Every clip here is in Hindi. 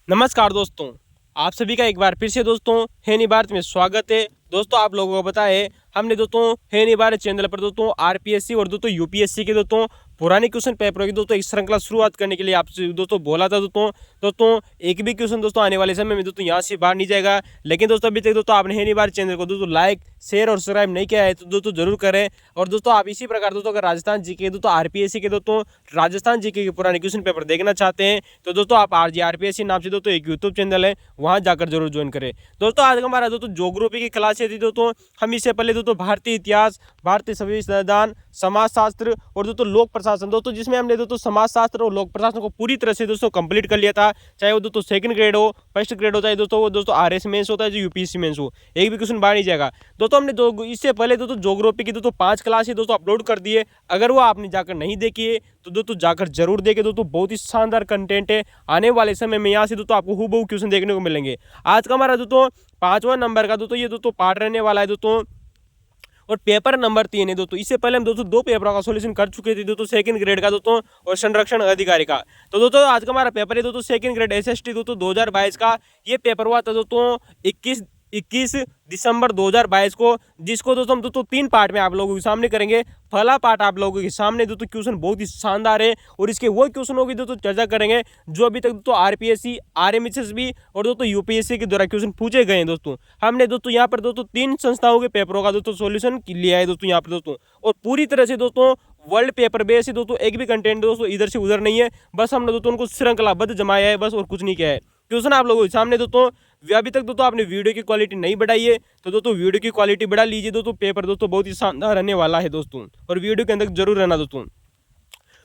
नमस्कार दोस्तों, आप सभी का एक बार फिर से दोस्तों हेनी भारत में स्वागत है। दोस्तों आप लोगों को पता है हमने दोस्तों हेनी भारत चैनल पर दोस्तों आरपीएससी और दोस्तों यूपीएससी के दोस्तों पुराने क्वेश्चन पेपरों की दोस्तों एक श्रृंखला शुरुआत करने के लिए आपसे दोस्तों बोला था दोस्तों एक भी क्वेश्चन दोस्तों आने वाले समय में दोस्तों यहाँ से बाहर नहीं जाएगा। लेकिन दोस्तों अभी तक दोस्तों आपने हेनी भारत चैनल को दोस्तों लाइक शेयर और सब्सक्राइब नहीं किया है तो दोस्तों जरूर करें। और दोस्तों आप इसी प्रकार दोस्तों अगर राजस्थान जीके दोस्तों आरपीएससी के दोस्तों राजस्थान जीके के पुराने क्वेश्चन पेपर देखना चाहते हैं तो दोस्तों आप आरपीएससी नाम से दोस्तों एक यूट्यूब चैनल है, वहां जाकर जरूर ज्वाइन करें। दोस्तों आज हमारा दोस्तों ज्योग्राफी की क्लासेज थी दोस्तों। हम इससे पहले दोस्तों भारतीय इतिहास, भारतीय संविधान, समाजशास्त्र और दोस्तों लोक प्रशासन दोस्तों, जिसमें हमने दोस्तों समाजशास्त्र और लोक प्रशासन को पूरी तरह से दोस्तों कंप्लीट कर लिया था। चाहे वो दोस्तों सेकंड ग्रेड हो, फर्स्ट ग्रेड हो, चाहे दोस्तों वो दोस्तों आरएस मेंस होता है जो यूपीएससी मेंस हो, एक भी क्वेश्चन बाहर नहीं जाएगा। दोस्तों हमने इससे पहले दोस्तों ज्योग्राफी की दोस्तों 5 क्लासेस दोस्तों अपलोड कर दिए। अगर वो आपने जाकर नहीं देखी है तो दोस्तों जाकर जरूर देखें। दोस्तों बहुत ही शानदार कंटेंट है। आने वाले समय में यहाँ से दोस्तों आपको हूबहू क्वेश्चन देखने को मिलेंगे। आज का हमारा दोस्तों 5वां नंबर का दोस्तों ये दोस्तों पार्ट रहने वाला है दोस्तों, और पेपर नंबर 3 है दोस्तों। इससे पहले हम दोस्तों 2 पेपरों का सॉल्यूशन कर चुके थे दोस्तों, सेकंड ग्रेड का दोस्तों और संरक्षण अधिकारी का। तो दोस्तों आज का हमारा पेपर है दोस्तों सेकंड ग्रेड एसएसटी दोस्तों 2022 का। ये पेपर हुआ था दोस्तों 21 दिसंबर 2022 को, जिसको दोस्तों हम दोस्तों 3 पार्ट में आप लोगों के सामने करेंगे। पहला पार्ट आप लोगों के सामने दोस्तों क्वेश्चन बहुत ही शानदार है और इसके वो क्वेश्चनों की दोस्तों चर्चा करेंगे जो अभी तक दोस्तों आरपीएससी, आरएमएसएसबी और दोस्तों यूपीएससी के द्वारा क्वेश्चन पूछे गए हैं दोस्तों। हमने दोस्तों यहाँ पर दोस्तों 3 संस्थाओं के पेपरों का दोस्तों सॉल्यूशन लिया है दोस्तों यहाँ पर दोस्तों, और पूरी तरह से दोस्तों वर्ल्ड पेपर बेस है दोस्तों। एक भी कंटेंट दोस्तों इधर से उधर नहीं है, बस हमने दोस्तों उनको श्रृंखलाबद्ध जमाया है बस, और कुछ नहीं किया है। क्वेश्चन आप लोगों के सामने दोस्तों। अभी तक दोस्तों आपने वीडियो की क्वालिटी नहीं बढ़ाई है तो दोस्तों वीडियो की क्वालिटी बढ़ा लीजिए दोस्तों। पेपर दोस्तों बहुत ही शानदार रहने वाला है दोस्तों, और वीडियो के अंदर जरूर रहना दोस्तों।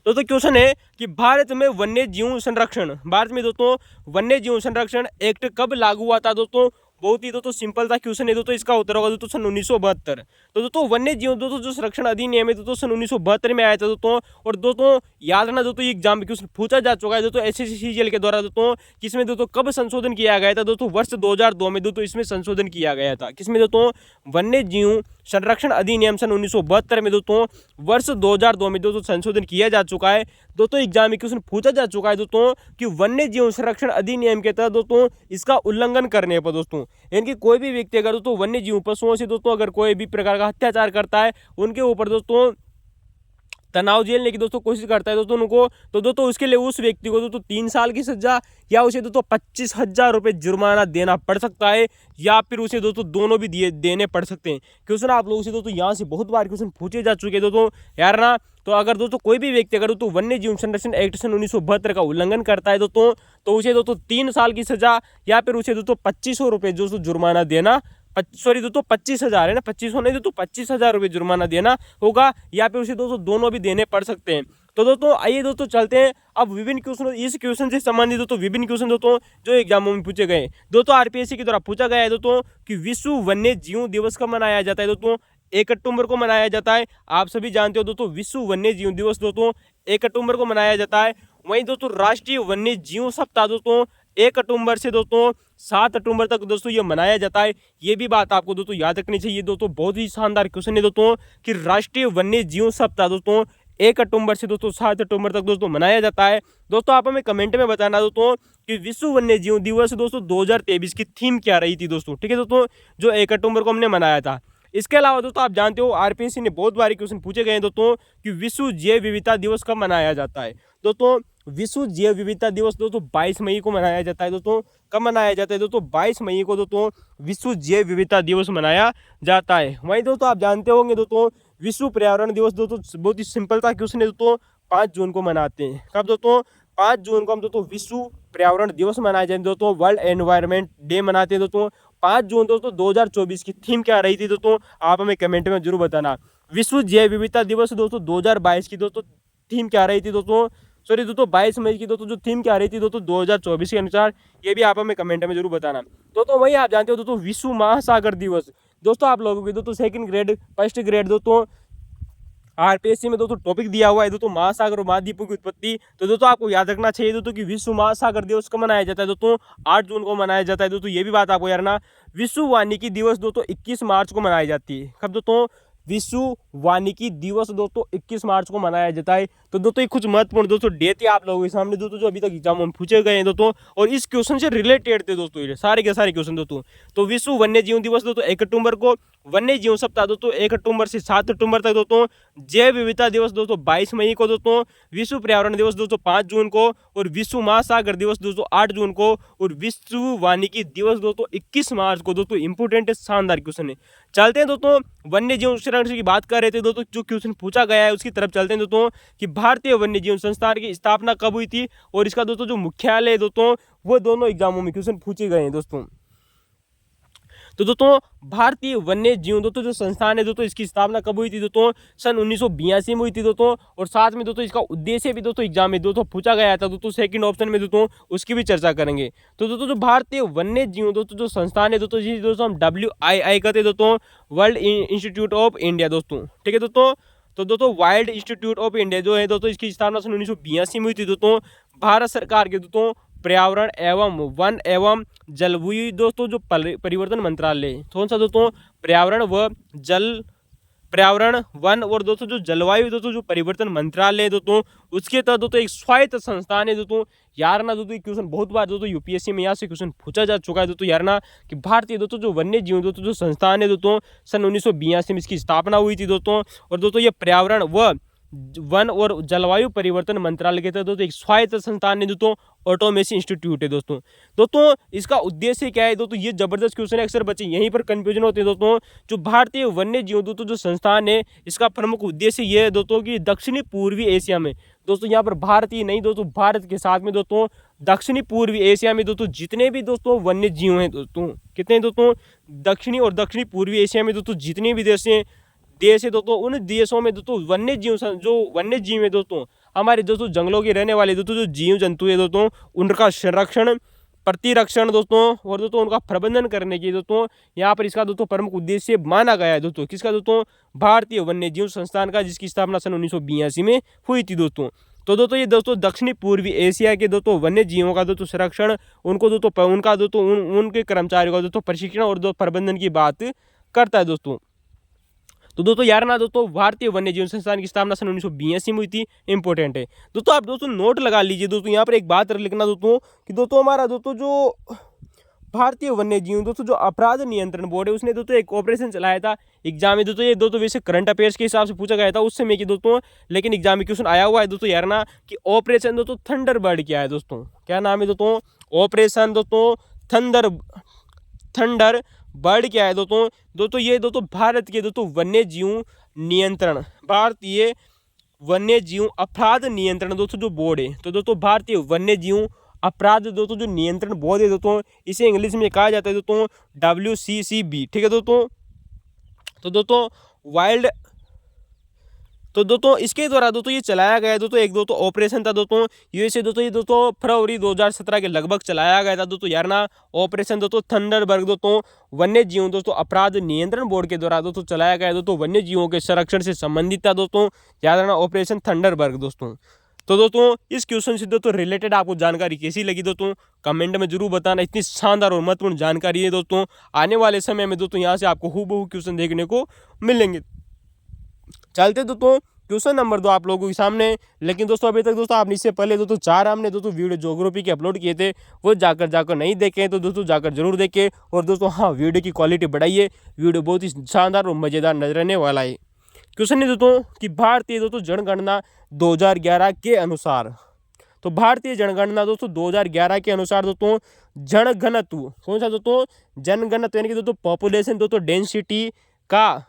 दोस्तों क्वेश्चन है कि भारत में वन्य जीव संरक्षण, भारत में दोस्तों वन्य जीव संरक्षण एक्ट कब लागू हुआ था दोस्तों। बहुत ही दोस्तों सिंपल सा क्वेश्चन है दोस्तों। इसका उत्तर होगा दोस्तों सन 1972। तो दोस्तों वन्य जीव दोस्तों जो संरक्षण अधिनियम है दोस्तों सन 1972 में आया था दोस्तों। और दोस्तों याद रखना दोस्तों ये एग्जाम में क्वेश्चन पूछा जा चुका है दोस्तों एसएससीजीएल के द्वारा दोस्तों। किसमें दोस्तों कब संशोधन किया गया था दोस्तों, वर्ष 2002 में दोस्तों इसमें संशोधन किया गया था। किसमें दोस्तों, वन्य जीव संरक्षण अधिनियम सन 1972 में दोस्तों वर्ष 2002 में दोस्तों संशोधन किया जा चुका है दोस्तों। एग्जाम में क्वेश्चन पूछा जा चुका है दोस्तों कि वन्य जीव संरक्षण अधिनियम के तहत दोस्तों इसका उल्लंघन करने पर दोस्तों, यानी कि कोई भी व्यक्ति अगर दोस्तों वन्य जीव पशुओं से दोस्तों अगर कोई भी प्रकार का अत्याचार करता है, उनके ऊपर दोस्तों तनाव झेलने की दोस्तों कोशिश करता है दोस्तों उनको, तो दोस्तों उसके लिए उस व्यक्ति को दोस्तों 3 साल की सजा या उसे दोस्तों 25,000 रुपये जुर्माना देना पड़ सकता है, या फिर उसे दोस्तों दोनों भी देने पड़ सकते हैं। क्वेश्चन आप लोगों से दोस्तों यहाँ से बहुत बार क्वेश्चन पूछे जा चुके हैं दोस्तों यार ना। तो अगर दोस्तों कोई भी व्यक्ति अगर दोस्तों वन्य जीव संरक्षण एक्ट सन 1972 का उल्लंघन करता है दोस्तों, तो उसे दोस्तों 3 साल की सजा या फिर उसे दोस्तों 2500 रुपये दोस्तों जुर्माना देना, सॉरी दोस्तों 25,000 है ना, 2500 नहीं दोस्तों 25,000 रुपये जुर्माना देना होगा, या फिर उसे दोस्तों दोनों भी देने पड़ सकते हैं। तो दोस्तों आइए दोस्तों चलते हैं अब विभिन्न क्वेश्चन, इस क्वेश्चन से संबंधित दोस्तों विभिन्न क्वेश्चन दोस्तों जो एग्जामों में पूछे गए दोस्तों। आरपीएससी के द्वारा पूछा गया है दोस्तों कि विश्व वन्य जीव दिवस कब मनाया जाता है दोस्तों। 1 अक्टूबर को मनाया जाता है। आप सभी जानते हो दोस्तों विश्व वन्य जीव दिवस दोस्तों 1 अक्टूबर को मनाया जाता है। वहीं दोस्तों राष्ट्रीय वन्य जीव सप्ताह दोस्तों 1 अक्टूबर से दोस्तों 7 अक्टूबर तक दोस्तों ये मनाया जाता है। ये भी बात आपको दोस्तों याद रखनी चाहिए दोस्तों। बहुत ही शानदार क्वेश्चन है दोस्तों कि राष्ट्रीय वन्य जीव सप्ताह दोस्तों 1 अक्टूबर से दोस्तों 7 अक्टूबर तक दोस्तों मनाया जाता है। दोस्तों आप हमें कमेंट में बताना दोस्तों कि विश्व वन्य जीव दिवस दोस्तों 2023 की थीम क्या रही थी दोस्तों, ठीक है दोस्तों, जो 1 अक्टूबर को हमने मनाया था। इसके अलावा दोस्तों आप जानते हो आरपीएससी ने बहुत बार क्वेश्चन पूछे गए हैं दोस्तों कि विश्व जैव विविधता दिवस कब मनाया जाता है दोस्तों। विश्व जैव विविधता दिवस दोस्तों 22 मई को मनाया जाता है दोस्तों। कब मनाया जाता है दोस्तों, 22 मई को दोस्तों विश्व जैव विविधता दिवस मनाया जाता है। वहीं दोस्तों आप जानते होंगे दोस्तों विश्व पर्यावरण दिवस दोस्तों बहुत ही सिंपल था क्वेश्चन है दोस्तों, 5 जून को मनाते हैं। कब दोस्तों, 5 जून को हम दोस्तों विश्व पर्यावरण दिवस मनाए जाते दोस्तों, वर्ल्ड एनवायरनमेंट डे मनाते हैं दोस्तों। 5 जून दोस्तों 2024 की थीम क्या रही थी दोस्तों, आप हमें कमेंट में जरूर बताना। विश्व जैव विविधता दिवस दोस्तों 2022 की दोस्तों थीम क्या रही थी दोस्तों, सॉरी दोस्तों 22 मई की दोस्तों जो थीम क्या रही थी दोस्तों 2024 के अनुसार, ये भी आप हमें कमेंट में जरूर बताना दोस्तों। वही आप जानते हो दोस्तों विश्व महासागर दिवस दोस्तों आप लोगों के दोस्तों सेकंड ग्रेड फर्स्ट ग्रेड दोस्तों आरपीएससी में दोस्तों टॉपिक दिया हुआ है दोस्तों महासागर और महाद्वीपों की उत्पत्ति। तो दोस्तों आपको याद रखना चाहिए दोस्तों कि विश्व महासागर दिवस कब मनाया जाता है दोस्तों, 8 जून को मनाया जाता है दोस्तों। ये भी बात आपको याद रखना। विश्व वानिकी दिवस दोस्तों 21 मार्च को मनाई जाती है। कब दोस्तों, विश्व वानिकी दिवस दोस्तों 21 मार्च को मनाया जाता है। तो दोस्तों ये कुछ महत्वपूर्ण दोस्तों डेट है आप लोगों के सामने दोस्तों, जो अभी तक एग्जाम में पूछे गए हैं दोस्तों, और इस क्वेश्चन से रिलेटेड थे दोस्तों ये सारे के सारे क्वेश्चन दोस्तों। तो विश्व वन्य जीवन दिवस दोस्तों 1 अक्टूबर को, वन्य जीवन सप्ताह दोस्तों 1 अक्टूबर से 7 अक्टूबर तक दोस्तों, जैव विविधता दिवस दोस्तों 22 मई को दोस्तों, विश्व पर्यावरण दिवस दोस्तों 5 जून को, और विश्व महासागर दिवस दोस्तों 8 जून को, और विश्व वानिकी दिवस दोस्तों 21 मार्च को दोस्तों। इंपोर्टेंट है, शानदार क्वेश्चन है। चलते हैं दोस्तों वन्य जीवन संरक्षण की बात कर रहे थे दोस्तों, जो क्वेश्चन पूछा गया है उसकी तरफ चलते हैं दोस्तों, कि भारतीय वन्य जीवन संस्थान की स्थापना कब हुई थी, और इसका दोस्तों जो मुख्यालय है दोस्तों, वो दोनों एग्जामों में क्वेश्चन पूछे गए हैं दोस्तों। तो दोस्तों भारतीय वन्य जीवन दोस्तों जो संस्थान है दोस्तों, इसकी स्थापना कब हुई थी दोस्तों, सन 1982 में हुई थी दोस्तों। और साथ में दोस्तों इसका उद्देश्य भी दोस्तों एग्जाम में दोस्तों पूछा गया था दोस्तों, सेकंड ऑप्शन में दोस्तों, उसकी भी चर्चा करेंगे। तो दोस्तों जो भारतीय वन्य जीवन दोस्तों जो संस्थान है दोस्तों, जिसे दोस्तों हम WII कहते हैं दोस्तों, वर्ल्ड इंस्टीट्यूट ऑफ इंडिया दोस्तों, ठीक है दोस्तों। तो दोस्तों वाइल्ड इंस्टीट्यूट ऑफ इंडिया जो है दोस्तों, इसकी स्थापना सन 1982 में हुई थी दोस्तों। भारत सरकार के दोस्तों पर्यावरण एवं वन एवं जलवायु दोस्तों जो परिवर्तन मंत्रालय, कौन सा दोस्तों, पर्यावरण वन और दोस्तों जो जलवायु दोस्तों जो परिवर्तन मंत्रालय है दोस्तों, उसके तहत दोस्तों एक स्वायत्त संस्थान है दोस्तों। यार ना दोस्तों क्वेश्चन बहुत बार दोस्तों यूपीएससी में यहाँ से क्वेश्चन पूछा जा चुका है दोस्तों, यार ना कि भारतीय दोस्तों जो वन्य जीवन दोस्तों जो संस्थान है दोस्तों, सन 1982 में इसकी स्थापना हुई थी दोस्तों। और दोस्तों ये पर्यावरण व वन और जलवायु परिवर्तन मंत्रालय के तहत दोस्तों एक स्वायत्त संस्थान है दोस्तों, ऑटोमेसी इंस्टीट्यूट है दोस्तों। दोस्तों इसका उद्देश्य क्या है दोस्तों, ये जबरदस्त क्वेश्चन है, अक्सर बच्चे यहीं पर कंफ्यूजन होते हैं दोस्तों। जो भारतीय वन्य जीव दोस्तों जो संस्थान है, इसका प्रमुख उद्देश्य ये है दोस्तों कि दक्षिणी पूर्वी एशिया में दोस्तों, यहाँ पर भारत ही नहीं दोस्तों, भारत के साथ में दोस्तों दक्षिणी पूर्वी एशिया में दोस्तों जितने भी दोस्तों वन्य जीव हैं दोस्तों, कितने दोस्तों, दक्षिणी और दक्षिणी पूर्वी एशिया में दोस्तों जितने भी देश है दोस्तों, उन देशों में दोस्तों वन्य जीव है दोस्तों, हमारे दोस्तों जंगलों के रहने वाले दोस्तों जो जीव जंतु है दोस्तों, उनका संरक्षण, प्रतिरक्षण दोस्तों, और दोस्तों उनका प्रबंधन करने की दोस्तों यहाँ पर इसका दोस्तों प्रमुख उद्देश्य माना गया है दोस्तों। किसका दोस्तों, भारतीय वन्य जीव संस्थान का, जिसकी स्थापना सन 1982 में हुई थी दोस्तों। तो दोस्तों ये दोस्तों दक्षिणी पूर्वी एशिया के दोस्तों वन्य जीवों का दोस्तों संरक्षण, उनको दोस्तों उनका दोस्तों उनके कर्मचारियों का दोस्तों प्रशिक्षण और दोस्तों प्रबंधन की बात करता है दोस्तों। तो दोस्तों यार ना दोस्तों भारतीय वन्य जीवन संस्थान की स्थापना सन 1982 में हुई थी, इंपॉर्टेंट है दोस्तों। आप दोस्तों नोट लगा लीजिए दोस्तों, यहाँ पर एक बात लिखना दोस्तों कि दोस्तों हमारा दोस्तों जो भारतीय वन्य जीव दोस्तों जो अपराध नियंत्रण बोर्ड है, उसने दोस्तों एक ऑपरेशन चलाया था एग्जाम में दोस्तों। ये दोस्तों वैसे करंट अफेयर्स के हिसाब से पूछा गया था उस समय की दोस्तों, लेकिन एग्जाम में क्वेश्चन आया हुआ है दोस्तों यार ना कि ऑपरेशन दोस्तों थंडरबर्ड क्या है दोस्तों, क्या नाम है दोस्तों, ऑपरेशन दोस्तों थंडर बर्ड क्या है दोस्तों ये दोस्तों भारत के दोस्तों वन्य जीव नियंत्रण, भारतीय वन्य जीव अपराध नियंत्रण दोस्तों जो बोर्ड है, तो दोस्तों भारतीय वन्य जीव अपराध दोस्तों जो नियंत्रण बोर्ड है दोस्तों, इसे इंग्लिश में कहा जाता है दोस्तों WCCB, ठीक है दोस्तों। तो दोस्तों वाइल्ड, तो दोस्तों इसके द्वारा दोस्तों ये चलाया गया दोस्तों एक दोस्तों ऑपरेशन था दोस्तों, यूएसए दोस्तों ये दोस्तों फरवरी 2017 के लगभग चलाया गया था दोस्तों यार ना, ऑपरेशन दोस्तों थंडरबर्ड दोस्तों वन्य जीवों दोस्तों अपराध नियंत्रण बोर्ड के द्वारा दोस्तों चलाया गया दोस्तों, वन्य जीवों के संरक्षण से संबंधित था दोस्तों, याद रखना ऑपरेशन थंडरबर्ड दोस्तों। तो दोस्तों इस क्वेश्चन से दोस्तों रिलेटेड आपको जानकारी कैसी लगी दोस्तों, कमेंट में जरूर बताना। इतनी शानदार और महत्वपूर्ण जानकारी है दोस्तों, आने वाले समय में दोस्तों यहाँ से आपको हूबहू क्वेश्चन देखने को मिलेंगे। चलते दोस्तों क्वेश्चन नंबर 2 आप लोगों के सामने। लेकिन दोस्तों अभी तक दोस्तों आपने इससे पहले दोस्तों 4 हमने दोस्तों वीडियो ज्योग्राफी के अपलोड किए थे, वो जाकर नहीं देखें तो दोस्तों जाकर जरूर देखें। और दोस्तों हाँ, वीडियो की क्वालिटी बढ़ाइए, वीडियो बहुत ही शानदार और मज़ेदार नजर आने वाला है। क्वेश्चन है दोस्तों कि भारतीय दोस्तों जनगणना 2011 के अनुसार, तो भारतीय जनगणना दोस्तों 2011 के अनुसार दोस्तों जनघनत्व, कौन सा दोस्तों, जनघनत्व यानी कि दोस्तों पॉपुलेशन दोस्तों डेंसिटी का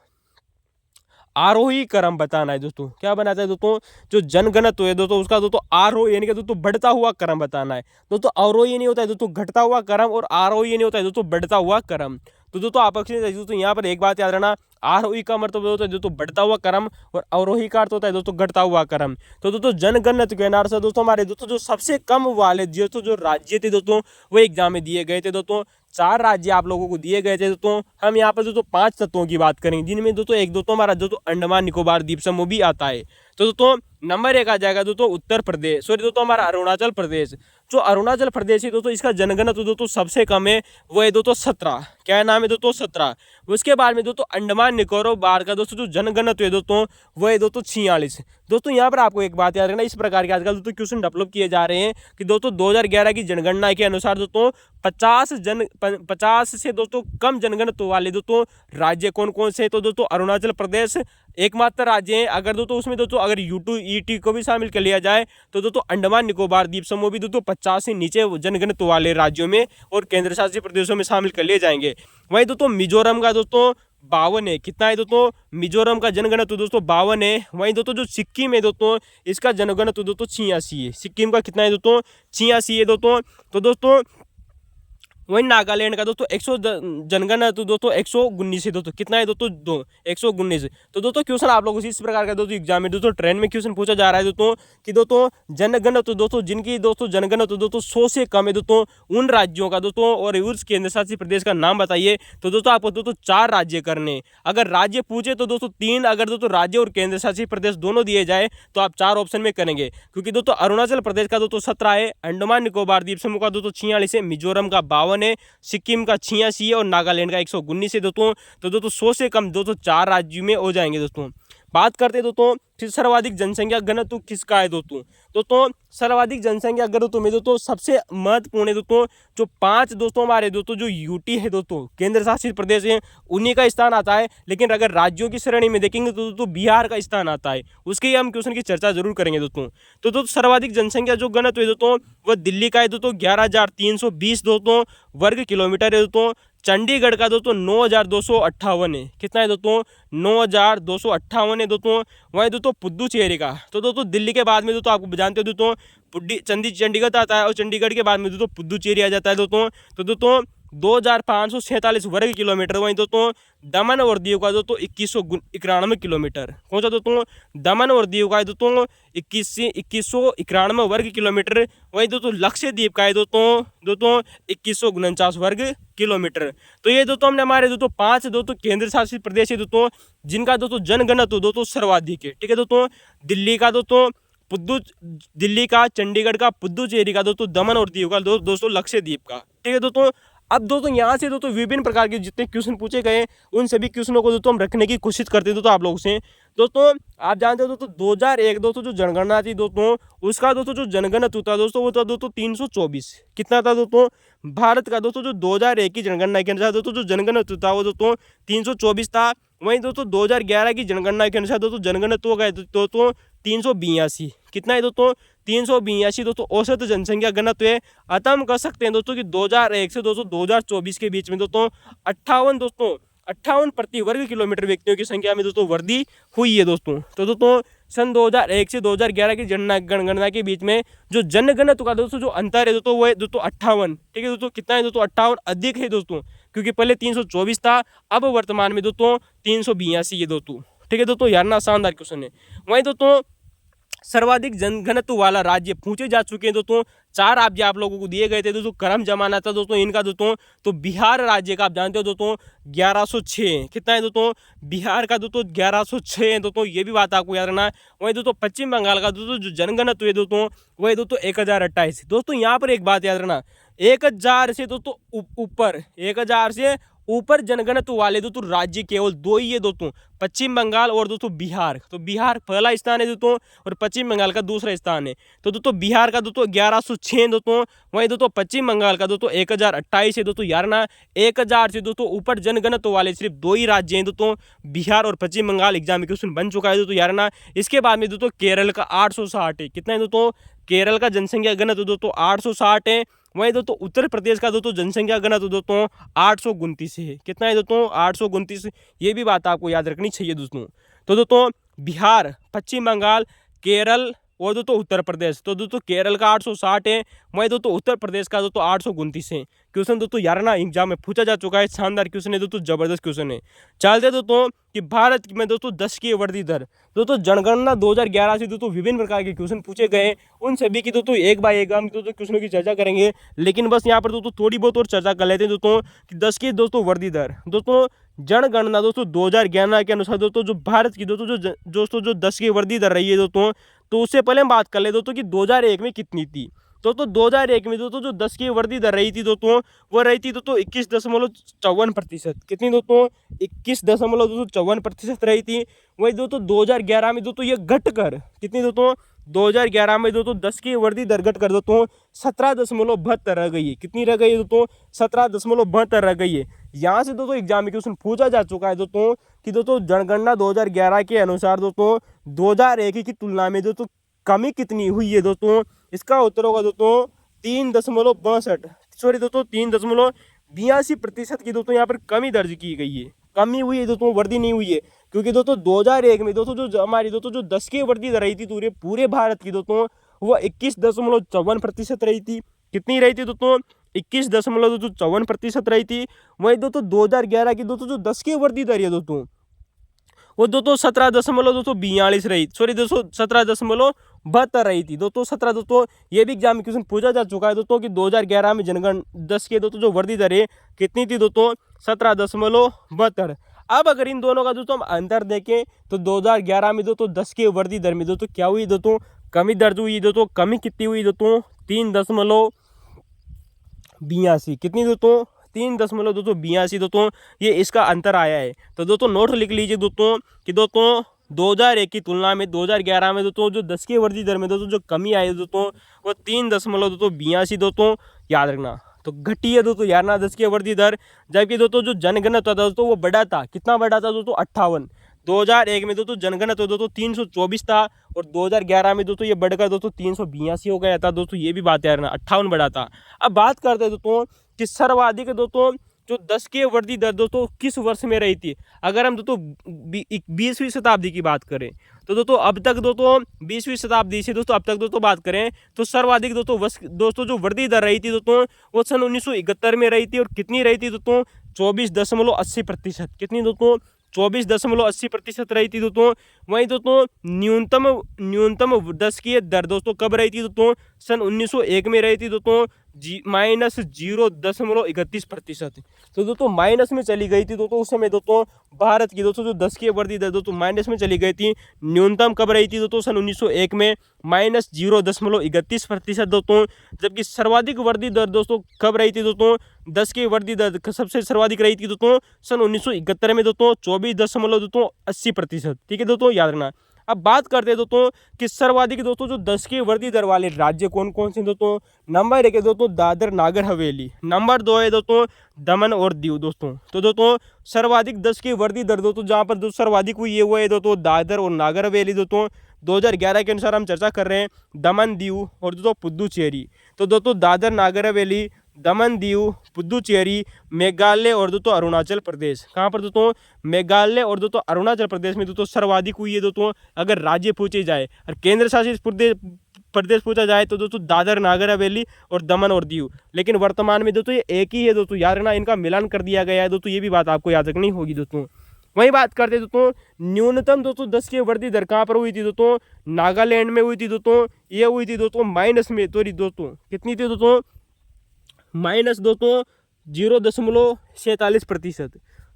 आरोही क्रम बताना है दोस्तों। क्या बनाता है दोस्तों, जो जनघनत्व है दोस्तों उसका दोस्तों आरोही यानी कि दोस्तों बढ़ता हुआ क्रम बताना है दोस्तों। अवरोही नहीं होता है दोस्तों घटता हुआ क्रम, और आरोही नहीं होता है दोस्तों बढ़ता हुआ क्रम। तो दोस्तों आप अक्सर दोस्तों यहाँ पर एक बात याद रखना, आरोही का मतलब होता है दोस्तों बढ़ता हुआ क्रम, और अवरोही का अर्थ होता है दोस्तों घटता हुआ क्रम। तो दोस्तों जनगणना के अनुसार से दोस्तों हमारे दोस्तों जो सबसे कम वाले दोस्तों जो राज्य थे दोस्तों, वो एग्जाम में दिए गए थे दोस्तों। 4 राज्य आप लोगों को दिए गए थे दोस्तों। हम यहाँ पर दोस्तों 5 तत्वों की बात करेंगे, जिनमें दोस्तों एक दोस्तों हमारा दोस्तों अंडमान निकोबार द्वीप समूह भी आता है। तो दोस्तों नंबर 1 आ जाएगा दोस्तों उत्तर प्रदेश, सॉरी दोस्तों हमारा अरुणाचल प्रदेश। जो अरुणाचल प्रदेश है दोस्तों, इसका जनगणना दोस्तों सबसे कम है, वो है दोस्तों 17। क्या नाम है दोस्तों? 17। उसके बाद में दोस्तों अंडमान निकोबार का दोस्तों जो जनगणना है दोस्तों, वो है दोस्तों 46। दोस्तों यहाँ पर आपको एक बात याद रखना, इस प्रकार के आजकल दोस्तों क्वेश्चन डेवलप किए जा रहे हैं कि दोस्तों 2011 की जनगणना के अनुसार दोस्तों 50 से दोस्तों कम जनगणना वाले दोस्तों राज्य कौन कौन से? तो दोस्तों अरुणाचल प्रदेश एकमात्र राज्य है। अगर दोस्तों उसमें दोस्तों अगर यूटी को भी शामिल कर लिया जाए तो दोस्तों अंडमान निकोबार द्वीप समूह भी दोस्तों 50 से नीचे जनगणना वाले राज्यों में और केंद्र शासित प्रदेशों में शामिल कर लिए जाएंगे। वहीं दोस्तों मिजोरम का दोस्तों 52 है। कितना है दोस्तों? मिजोरम का जनगणना तो दोस्तों 52 है। वहीं दोस्तों जो सिक्किम है दोस्तों, इसका जनगणना तो दोस्तों 86 है। सिक्किम का कितना है दोस्तों? 86 है दोस्तों। तो दोस्तों वहीं नागालैंड का दोस्तों 100 जनगणना तो दोस्तों 119 है दोस्तों। कितना है दोस्तों? 119। तो दोस्तों क्वेश्चन आप लोगों से इस प्रकार का दोस्तों एग्जाम में दोस्तों ट्रेंड में क्वेश्चन पूछा जा रहा है दोस्तों कि दोस्तों जनगणना तो दोस्तों जिनकी दोस्तों जनगणना तो दोस्तों 100 से कम है दोस्तों, उन राज्यों का दोस्तों और उस केंद्र शासित प्रदेश का नाम बताइए। तो दोस्तों आपको दोस्तों 4 राज्य करने। अगर राज्य पूछे तो दोस्तों 3, अगर दोस्तों राज्य और केंद्र शासित प्रदेश दोनों दिए जाए तो आप 4 ऑप्शन में करेंगे, क्योंकि दोस्तों अरुणाचल प्रदेश का दोस्तों 17 है, अंडमान निकोबार द्वीप समूह का दोस्तों 46 है, मिजोरम का 52 है, सिक्किम का 86 है और नागालैंड का 119 है दोस्तों। तो दोस्तों 100 से कम दोस्तों 4 राज्यों में हो जाएंगे दोस्तों। बात करते हैं दोस्तों फिर सर्वाधिक जनसंख्या घनत्व किसका है दोस्तों? दोस्तों सर्वाधिक जनसंख्या घनत्व में दोस्तों सबसे महत्वपूर्ण है दोस्तों जो 5 दोस्तों हमारे दोस्तों जो यूटी है दोस्तों, केंद्र शासित प्रदेश है, उन्हीं का स्थान आता है। लेकिन अगर राज्यों की श्रेणी में देखेंगे तो दोस्तों बिहार का स्थान आता है। उसके ही हम क्वेश्चन की चर्चा जरूर करेंगे दोस्तों। तो दोस्तों सर्वाधिक जनसंख्या जो घनत्व है दोस्तों, वह दिल्ली का है दोस्तों 11,320 दोस्तों वर्ग किलोमीटर है दोस्तों। चंडीगढ़ का दोस्तों 9,258 है। कितना है दोस्तों? 9,258 है दोस्तों। वहीं दोस्तों पुद्दुचेरी का तो दोस्तों दिल्ली के बाद में दोस्तों आपको जानते हो दोस्तों चंडीगढ़ आता है और चंडीगढ़ के बाद में दोस्तों पुद्दुचेरी आ जाता है दोस्तों। तो दोस्तों 2,547 वर्ग किलोमीटर। वहीं दोस्तों दमन और दीव का दोस्तों 2191 किलोमीटर। कौन सा दोस्तों? दमन और दीव का है दोस्तों 2191 वर्ग किलोमीटर। वहीं दोस्तों लक्षद्वीप का है दोस्तों 2149 वर्ग किलोमीटर। तो ये दोस्तों हमने हमारे दोस्तों 5 दोस्तों केंद्र शासित प्रदेश है दोस्तों जिनका दोस्तों जनगणना तो दोस्तों सर्वाधिक है। ठीक है दोस्तों, दिल्ली का, चंडीगढ़ का, पुद्दुचेरी का दोस्तों, दमन और दीव का दोस्तों लक्षद्वीप का। ठीक है दोस्तों, अब दोस्तों यहाँ से दोस्तों विभिन्न प्रकार के जितने क्वेश्चन पूछे गए उन सभी क्वेश्चनों को दोस्तों हम रखने की कोशिश करते हैं दोस्तों आप लोगों से। दोस्तों आप जानते हो दोस्तों 2001 दोस्तों जो जनगणना थी दोस्तों, उसका दोस्तों जो जनगणना था दोस्तों वो था दोस्तों 324। कितना था दोस्तों? भारत का दोस्तों जो 2001 की जनगणना के अनुसार दोस्तों जो जनगणना था वो दोस्तों 324 था। वहीं दोस्तों 2011 की जनगणना के अनुसार दोस्तों जनगणना हो गए दोस्तों 382। कितना है दोस्तों? 382 दोस्तों औसत जनसंख्या घनत्व है। अतः हम कह सकते हैं दोस्तों कि 2001 से दोस्तों 2024 के बीच में दोस्तों 58 प्रति वर्ग किलोमीटर व्यक्तियों की संख्या में दोस्तों वृद्धि हुई है दोस्तों। तो दोस्तों सन 2001 से 2011 की जनगणना के बीच में जो जनगणना का दोस्तों जो अंतर है दोस्तों वो है दोस्तों 58। ठीक है दोस्तों, कितना है दोस्तों? 58 अधिक है दोस्तों, क्योंकि पहले 324 था, अब वर्तमान में दोस्तों 382 है दोस्तों। ठीक है दोस्तों, यार ना शानदार क्वेश्चन है। वहीं दोस्तों सर्वाधिक जनघनत्व वाला राज्य पूछे जा चुके हैं दोस्तों। 4 राज्य आप लोगों को दिए गए थे दोस्तों, क्रम जमाना था दोस्तों इनका दोस्तों। तो बिहार राज्य का आप जानते हो दोस्तों 1106। कितना है दोस्तों? बिहार का दोस्तों 1106 है दोस्तों, ये भी बात आपको याद रखना है। वहीं दोस्तों पश्चिम बंगाल का दोस्तों जो जनघनत्व है दोस्तों वही दोस्तों 1028। दोस्तों यहाँ पर एक बात याद रखना, 1000 से दोस्तों ऊपर, 1000 से ऊपर जनगणना वाले दोस्तों राज्य केवल 2 ही है दोस्तों, पश्चिम बंगाल और दोस्तों बिहार। तो बिहार पहला स्थान है दोस्तों और पश्चिम बंगाल का दूसरा स्थान है। तो दोस्तों बिहार का दोस्तों 1106 दोस्तों, वहीं दोस्तों पश्चिम बंगाल का दोस्तों 1028 है दोस्तों। यार ना 1000 से दोस्तों ऊपर जनगणना वाले सिर्फ 2 ही राज्य हैं दोस्तों, बिहार और पश्चिम बंगाल। एग्जाम में क्वेश्चन बन चुका है दोस्तों, यार ना। इसके बाद में दोस्तों केरल का 860 है। कितना है दोस्तों? केरल का जनसंख्या घनत्व दोस्तों 860 है। वहीं दोस्तों उत्तर प्रदेश का दोस्तों जनसंख्या घनत्व दोस्तों 829 है। कितना है दोस्तों? 829। ये भी बात आपको याद रखनी चाहिए दोस्तों। तो दोस्तों बिहार, पश्चिम बंगाल, केरल और दोस्तों उत्तर प्रदेश, तो दोस्तों केरल का 860 है, वहीं दोस्तों उत्तर प्रदेश का दोस्तों 829 है। क्वेश्चन दोस्तों यार ना एग्जाम में पूछा जा चुका है, शानदार क्वेश्चन है दोस्तों, जबरदस्त क्वेश्चन है। चलते दोस्तों कि भारत में दोस्तों 10 की वृद्धि दर, दोस्तों जनगणना 2011 से दोस्तों विभिन्न प्रकार के क्वेश्चन पूछे गए, उन सभी की दोस्तों एक बाय एक हम दोस्तों क्वेश्चनों की चर्चा करेंगे। लेकिन बस यहाँ पर दोस्तों थोड़ी बहुत और चर्चा कर लेते हैं दोस्तों कि 10 की दोस्तों वृद्धि दर। दोस्तों जनगणना दोस्तों 2011 के अनुसार दोस्तों जो भारत की दोस्तों जो 10 की वृद्धि दर रही है दोस्तों, तो उससे पहले हम बात कर ले दोस्तों कि 2001 में कितनी थी। दोस्तों 2001 में दोस्तों जो 10 की वर्दी दर रही थी दोस्तों, वो रही थी दोस्तों 21.54%। कितनी दोस्तों? 21.54% रही थी। वही दोस्तों 2011 में दोस्तों ये घट कर कितनी दोस्तों? 2011 में दोस्तों 10 की वर्दी दर घट कर दोस्तों 17.72 रह गई है। कितनी रह गई है दोस्तों? 17.72 रह गई है। यहाँ से दोस्तों एग्जाम में क्वेश्चन पूछा जा चुका है दोस्तों कि दोस्तों जनगणना 2011 के अनुसार दोस्तों 2001 की तुलना में दोस्तों कमी कितनी हुई है दोस्तों? इसका उत्तर होगा दोस्तों 3.62, सॉरी दोस्तों 3.82% की दोस्तों यहाँ पर कमी दर्ज की गई है। कमी हुई है दोस्तों, वर्दी नहीं हुई है। क्योंकि दोस्तों 2001 में दोस्तों जो हमारी दोस्तों जो 10 की वर्दी दर रही थी पूरे भारत की दोस्तों, वो 21.54% रही थी। कितनी रही थी दोस्तों? 21.54% रही थी। वही दोस्तों 2011 की दोस्तों जो 10 की वर्दी दर है दोस्तों, वो दोस्तों 17.42 रही, सॉरी दोस्तों 17.72 रही थी दोस्तों। 17 दोस्तों ये भी एग्जाम में क्वेश्चन पूछा जा चुका है दोस्तों कि 2011 में जनगण 10 के दोस्तों जो वर्दी दर है कितनी थी दोस्तों? 17.72। अब अगर इन दोनों का दोस्तों हम अंतर देखें तो 2011 में दोस्तों 10 के वर्दी दर में दोस्तों क्या हुई दोस्तों? कमी दर्ज हुई दोस्तों। कमी कितनी हुई दोस्तों? 3.82। कितनी दोस्तों? 3.82 दोस्तों ये इसका अंतर आया है। तो दोस्तों नोट लिख लीजिए दोस्तों कि दोस्तों 2001 की तुलना में 2011 में दोस्तों जो 10 की वर्दी दर में दोस्तों जो कमी आई दोस्तों, वो 3.82 दोस्तों याद रखना। तो घटी है दोस्तों यार ना 10 की वर्दी दर। जबकि दोस्तों जो जनगणना था दोस्तों वो बड़ा था। कितना बड़ा था दोस्तों? 58। 2001 में दोस्तों जनगणना तो दोस्तों 324 था और 2011 में दोस्तों ये बढ़कर दोस्तों 382 हो गया था दोस्तों। ये भी बात यार ना 58 बढ़ा था। अब बात करते हैं दोस्तों कि सर्वाधिक दोस्तों जो 10 की वर्दी दर दोस्तों किस वर्ष में रही थी। अगर हम दोस्तों 20वीं शताब्दी की बात करें तो दोस्तों अब तक दोस्तों 20वीं शताब्दी से दोस्तों अब तक दोस्तों बात करें तो सर्वाधिक दोस्तों जो वर्दी दर रही थी दोस्तों वो सन 1971 में रही थी। और कितनी रही थी दोस्तों? 24.80%। कितनी दोस्तों? 24.80% रही थी दोस्तों। वहीं दोस्तों न्यूनतम 10 की दर दोस्तों कब रही थी दोस्तों? सन 1901 में रही थी दोस्तों -0.31%। तो दोस्तों माइनस में चली गई थी दोस्तों उस समय दोस्तों भारत की दोस्तों जो 10 की वर्दी दर दोस्तों माइनस में चली गई थी। न्यूनतम कब रही थी दोस्तों? सन 1901 में -0.31% दोस्तों। जबकि सर्वाधिक वर्दी दर दोस्तों कब रही थी दोस्तों? 10 की वर्दी दर सबसे सर्वाधिक रही थी दोस्तों सन 1971 में दोस्तों 24.80%। ठीक है दोस्तों याद रखना। अब बात करते हैं दोस्तों कि सर्वाधिक दोस्तों जो 10 की वर्दी दर वाले राज्य कौन कौन से दोस्तों। नंबर 1 है दोस्तों दादर नागर हवेली। नंबर 2 है दोस्तों दमन और दीव दोस्तों। तो दोस्तों सर्वाधिक 10 की वर्दी दर दोस्तों जहाँ पर दोस्तों सर्वाधिक हुई है वो है दोस्तों दादर और नागर हवेली दोस्तों। 2011 के अनुसार हम चर्चा कर रहे हैं दमन दीव और दोस्तों पुदुचेरी। तो दोस्तों दादर नागर हवेली, दमन दीव, पुदुचेरी, मेघालय और दोस्तों अरुणाचल प्रदेश। कहाँ पर दोस्तों? मेघालय और दोस्तों अरुणाचल प्रदेश में दोस्तों सर्वाधिक हुई है दोस्तों अगर राज्य पूछे जाए। और केंद्र शासित प्रदेश पूछा जाए तो दोस्तों दादर नागर हवेली और दमन और दीव। लेकिन वर्तमान में दोस्तों ये एक ही है दोस्तों याद रखना। इनका मिलान कर दिया गया है दोस्तों। ये भी बात आपको याद रखनी होगी दोस्तों। वही बात करते हैं दोस्तों न्यूनतम दोस्तों 10 की वर्दी दर कहाँ पर हुई थी दोस्तों? नागालैंड में हुई थी दोस्तों। ये हुई थी दोस्तों माइनस में, सॉरी दोस्तों कितनी थी दोस्तों? माइनस दोस्तों 0.47%।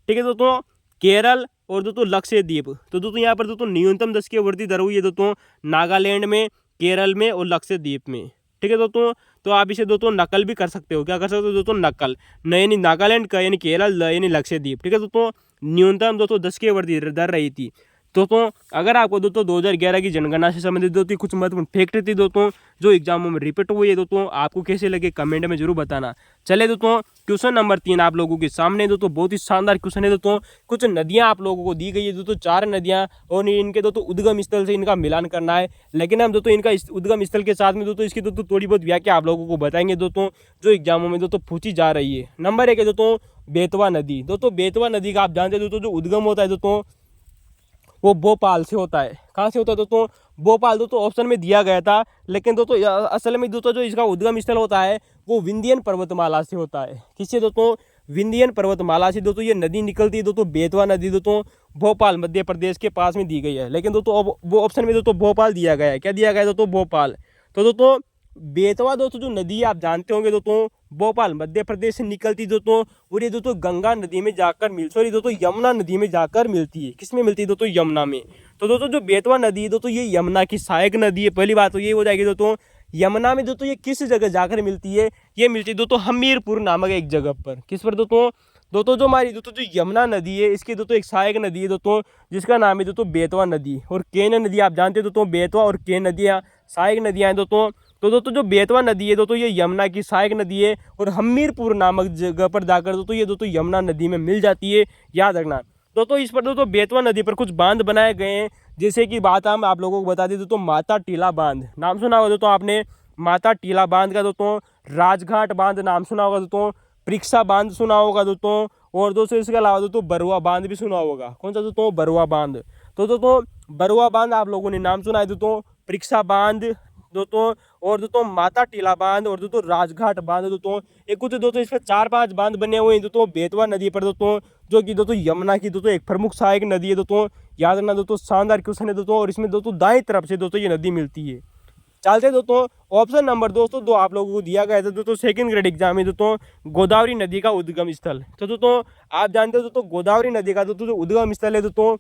ठीक है दोस्तों। केरल और दोस्तों लक्षद्वीप। तो दोस्तों यहाँ पर दोस्तों न्यूनतम 10 की वर्दी दर हुई है दोस्तों नागालैंड में, केरल में और लक्षद्वीप में। ठीक है दोस्तों। तो आप इसे दोस्तों नकल भी कर सकते हो। क्या कर सकते हो दोस्तों? नकल। यानी नागालैंड का यानी केरल यानी लक्षद्वीप। ठीक है दोस्तों। न्यूनतम दोस्तों 10 की वर्दी दर रही थी। दोस्तों अगर आपको दोस्तों 2011 की जनगणना से संबंधित दोस्तों कुछ महत्वपूर्ण फैक्ट थी दोस्तों जो एग्जामों में रिपीट हुई है दोस्तों, आपको कैसे लगे कमेंट में जरूर बताना। चले दोस्तों क्वेश्चन नंबर 3 आप लोगों के सामने दोस्तों बहुत ही शानदार क्वेश्चन है दोस्तों। कुछ नदियां आप लोगों को दी गई है दोस्तों, 4 नदियां और इनके दोस्तों उद्गम स्थल से इनका मिलान करना है। लेकिन हम दोस्तों इनका उद्गम स्थल के साथ में दोस्तों इसकी दोस्तों थोड़ी बहुत व्याख्या आप लोगों को बताएंगे दोस्तों जो एग्जामों में दोस्तों पूछी जा रही है। नंबर 1 है दोस्तों बेतवा नदी। दोस्तों बेतवा नदी का आप जानते हैं दोस्तों जो उद्गम होता है दोस्तों वो भोपाल से होता है। कहाँ से होता है दोस्तों? भोपाल। दोस्तों ऑप्शन में दिया गया था लेकिन दोस्तों असल में दोस्तों जो इसका उद्गम स्थल होता है वो विंध्यन पर्वतमाला से होता है। किससे दोस्तों? विंध्यन पर्वतमाला से दोस्तों ये नदी निकलती है दोस्तों बेतवा नदी दोस्तों भोपाल मध्य प्रदेश के पास में दी गई है। लेकिन दोस्तों वो ऑप्शन में दोस्तों भोपाल दिया गया है। क्या दिया गया है दोस्तों? भोपाल। तो दोस्तों बेतवा दोस्तों जो नदी आप जानते होंगे दोस्तों भोपाल मध्य प्रदेश से निकलती दोस्तों और ये दोस्तों गंगा नदी में जाकर सॉरी दोस्तों यमुना नदी में जाकर मिलती है। किस में मिलती है दोस्तों? यमुना में। तो दोस्तों जो बेतवा नदी है दोस्तों ये यमुना की सहायक नदी है। पहली बात तो ये हो जाएगी दोस्तों यमुना में दोस्तों ये किस जगह जाकर मिलती है, ये मिलती है दोस्तों हमीरपुर नामक एक जगह पर। किस पर दोस्तों, दोस्तों जो हमारी दोस्तों जो यमुना नदी है इसकी दोस्तों एक सहायक नदी है दोस्तों, जिसका नाम है दोस्तों बेतवा नदी और केन नदी। आप जानते हो दोस्तों बेतवा और केन नदियाँ सहायक नदियाँ हैं दोस्तों। तो दोस्तों जो बेतवा नदी है दोस्तों ये यमुना की सहायक नदी है और हमीरपुर नामक जगह पर जाकर दोस्तों ये दोस्तों यमुना नदी में मिल जाती है, याद रखना दोस्तों। इस पर दोस्तों बेतवा नदी पर कुछ बांध बनाए गए हैं, जैसे कि बात हम आप लोगों को बता दें दोस्तों, माता टीला बांध नाम सुना होगा दोस्तों आपने, माता टीला बांध का दोस्तों, राजघाट बांध नाम सुना होगा दोस्तों, परीक्षा बांध सुना होगा दोस्तों, और दोस्तों इसके अलावा दोस्तों बरुआ बांध भी सुना होगा। कौन सा दोस्तों, बरुआ बांध। तो दोस्तों बरुआ बांध आप लोगों ने नाम सुना है दोस्तों, परीक्षा बांध दोस्तों, और दोस्तों माता टीला बांध और दोस्तों राजघाट बांध दोस्तों। एक कुछ दोस्तों इस पर 4-5 बांध बने हुए हैं दोस्तों बेतवा नदी पर दोस्तों, जो कि दोस्तों यमुना की दोस्तों एक प्रमुख सहायक नदी है दोस्तों। याद रखना दोस्तों, शानदार क्वेश्चन है दोस्तों, और इसमें दोस्तों दाएं तरफ से दोस्तों ये नदी मिलती है। चलते दोस्तों ऑप्शन नंबर दोस्तों 2 आप लोगों को दिया गया था दोस्तों सेकंड ग्रेड एग्जाम में दोस्तों, गोदावरी नदी का उद्गम स्थल। तो दोस्तों आप जानते हो दोस्तों गोदावरी नदी का दोस्तों जो उद्गम स्थल है दोस्तों,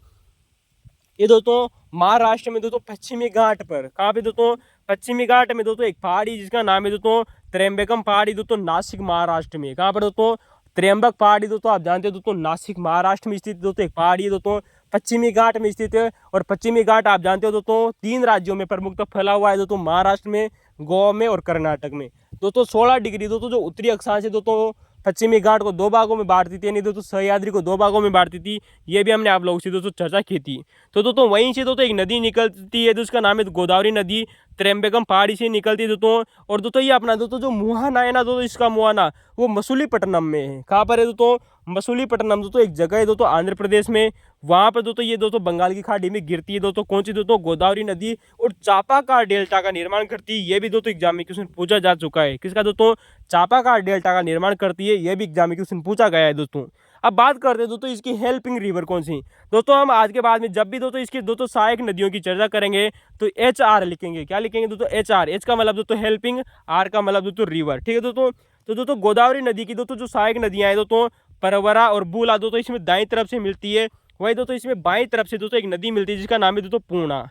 ये दोस्तों महाराष्ट्र में दोस्तों पश्चिमी घाट पर। कहाँ पे दोस्तों, पश्चिमी घाट में दोस्तों एक पहाड़ी जिसका नाम है दोस्तों त्र्यंबकम पहाड़ी दोस्तों, नासिक महाराष्ट्र में। कहाँ पर दोस्तों, त्र्यंबक पहाड़ी दोस्तों आप जानते हो दोस्तों नासिक महाराष्ट्र में स्थित दोस्तों एक पहाड़ी है दोस्तों, पश्चिमी घाट में स्थित है। और पश्चिमी घाट आप जानते हो दोस्तों 3 राज्यों में प्रमुखतः फैला हुआ है दोस्तों, महाराष्ट्र में, गोवा में और कर्नाटक में। दोस्तों 16 डिग्री दोस्तों जो उत्तरी अक्षांश है दोस्तों, पश्चिमी घाट को 2 भागों में बांटती थी, यानी दोस्तों सह्याद्री को 2 भागों में बांटती थी। ये भी हमने आप लोगों से दोस्तों चर्चा की थी। तो दोस्तों वहीं से दोस्तों एक नदी निकलती है, जिसका नाम है गोदावरी नदी, त्र्यंबकम पहाड़ी से निकलती है दोस्तों। और दोस्तों ये अपना दोस्तों जो मुहाना है ना दोस्तों, इसका मुहाना वो मसूलीपट्टनम में है। कहाँ पर है दोस्तों, मसूलीपट्टनम दोस्तों एक जगह है दोस्तों आंध्र प्रदेश में। वहाँ पर दोस्तों ये दोस्तों बंगाल की खाड़ी में गिरती है दोस्तों। कौन सी दोस्तों, गोदावरी नदी, और चापाकार डेल्टा का निर्माण करती है। ये भी दोस्तों एग्जाम में क्वेश्चन पूछा जा चुका है। किसका दोस्तों, चापाकार डेल्टा का निर्माण करती है। ये भी एग्जाम में क्वेश्चन पूछा गया है दोस्तों। अब बात करते हैं दोस्तों इसकी हेल्पिंग रिवर कौन सी। दोस्तों हम आज के बाद में जब भी दोस्तों इसकी दोस्तों सहायक नदियों की चर्चा करेंगे तो HR लिखेंगे। क्या लिखेंगे दोस्तों, HR। H का मतलब दोस्तों हेल्पिंग, R का मतलब दोस्तों रिवर, ठीक है दोस्तों। तो दोस्तों गोदावरी नदी की दोस्तों जो सहायक नदियां हैं दोस्तों, परवरा और बूला दोस्तों इसमें दाएं तरफ से मिलती है। वही दोस्तों इसमें बाएं तरफ से दोस्तों एक नदी मिलती है जिसका नाम है दोस्तों पूर्णा।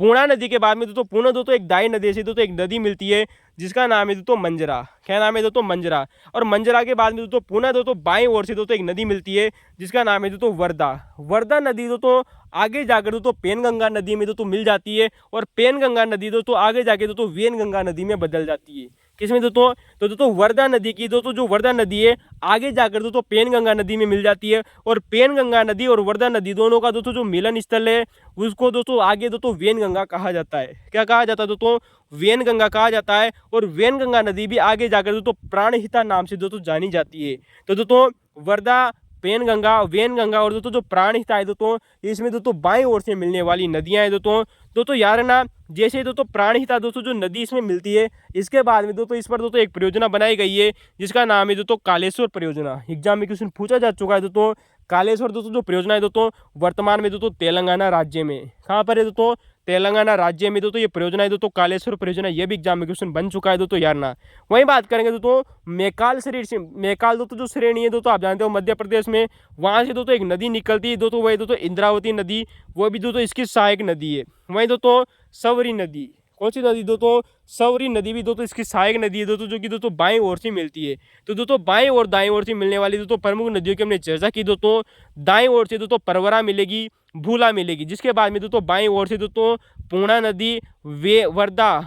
पूर्णा नदी के बाद में दोस्तों पूर्णा दोस्तों एक दाएं नदी से दोस्तों एक नदी मिलती है जिसका नाम है दोस्तों मंजरा। क्या नाम है दोस्तों, मंजरा। और मंजरा के बाद में दोस्तों पूर्णा दोस्तों बाएं ओर से दोस्तों एक नदी मिलती है जिसका नाम है दोस्तों वर्धा। वर्धा नदी दोस्तों आगे जाकर दोस्तों पेनगंगा नदी में दोस्तों मिल जाती है, और पेनगंगा नदी दोस्तों आगे जाके दोस्तों वेनगंगा नदी में बदल जाती है। किसमें दोस्तों, तो दोस्तों वर्धा नदी की दोस्तों जो वर्धा नदी है आगे जाकर दोस्तों पेनगंगा नदी में मिल जाती है, और पेनगंगा नदी और वर्धा नदी दोनों का दोस्तों जो मिलन स्थल है उसको दोस्तों आगे दोस्तों वेनगंगा कहा जाता है। क्या कहा जाता है दोस्तों, वेनगंगा कहा जाता है। और वेनगंगा नदी भी आगे जाकर दोस्तों प्राणहिता नाम से दोस्तों जानी जाती है। तो दोस्तों वर्धा, पेनगंगा, वेनगंगा और दोस्तों जो प्राणहिता है दोस्तों, इसमें दोस्तों बाएं ओर से मिलने वाली नदियां हैं दोस्तों याद रखना। जैसे दोस्तों प्राणहिता दोस्तों जो नदी इसमें मिलती है, इसके बाद में दोस्तों इस पर दोस्तों एक परियोजना बनाई गई है जिसका नाम है दोस्तों कालेश्वर परियोजना। एग्जाम में क्वेश्चन पूछा जा चुका है दोस्तों। कालेश्वर दोस्तों जो परियोजना है दोस्तों वर्तमान में दोस्तों तेलंगाना राज्य में। कहाँ पर है दोस्तों, तेलंगाना राज्य में दोस्तों ये परियोजना है दोस्तों कालेश्वर परियोजना। ये भी एग्जाम में क्वेश्चन बन चुका है दोस्तों यार ना। वहीं बात करेंगे दोस्तों मैकाल श्रेणी, मैकाल दोस्तों जो श्रेणी है दोस्तों आप जानते हो मध्य प्रदेश में, वहाँ से दोस्तों एक नदी निकलती है दोस्तों, वही दोस्तों इंद्रावती नदी, वो भी दोस्तों इसकी सहायक नदी है। वहीं दोस्तों सवरी नदी, कौन सी नदी दोस्तों, सवरी नदी भी दोस्तों इसकी सहायक नदी है दोस्तों, जो कि दोस्तों बाएं ओर से मिलती है। तो दोस्तों बाएं और दाएं ओर से मिलने वाली दोस्तों प्रमुख नदियों की हमने चर्चा की दोस्तों। दाएं ओर से दोस्तों परवरा मिलेगी, भूला मिलेगी, जिसके बाद में दोस्तों बाएं ओर से दोस्तों पूर्णा नदी, वर्धा,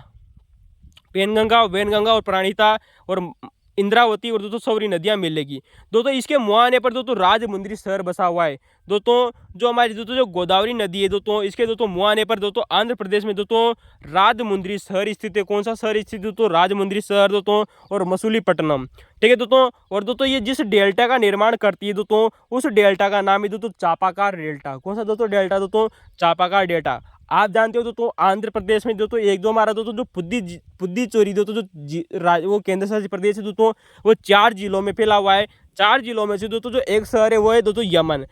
पेनगंगा, वेनगंगा और प्राणहिता और इंद्रावती और दोस्तों सवरी नदियां मिलेगी दोस्तों। इसके मुहाने पर दोस्तों राजमुंद्री शहर बसा हुआ है दोस्तों। जो हमारी दोस्तों जो गोदावरी नदी है दोस्तों, इसके दोस्तों मुहाने पर दोस्तों आंध्र प्रदेश में दोस्तों राजमुंद्री शहर स्थित है। कौन सा शहर स्थित है दोस्तों, राजमुंद्री शहर दोस्तों और मसूलीपट्टनम, ठीक है दोस्तों। और दोस्तों ये जिस डेल्टा का निर्माण करती है दोस्तों, उस डेल्टा का नाम है दोस्तों चापाकार डेल्टा। कौन सा दोस्तों डेल्टा दोस्तों, चापाकार डेल्टा। आप जानते हो दोस्तों आंध्र प्रदेश में दोस्तों 1-2 हमारा दोस्तों जो पुद्दुचेरी दोस्तों जो वो केंद्र शासित प्रदेश है दोस्तों, वो 4 जिलों में फैला हुआ है। 4 जिलों में से दोस्तों जो एक शहर है वो है दोस्तों यमन।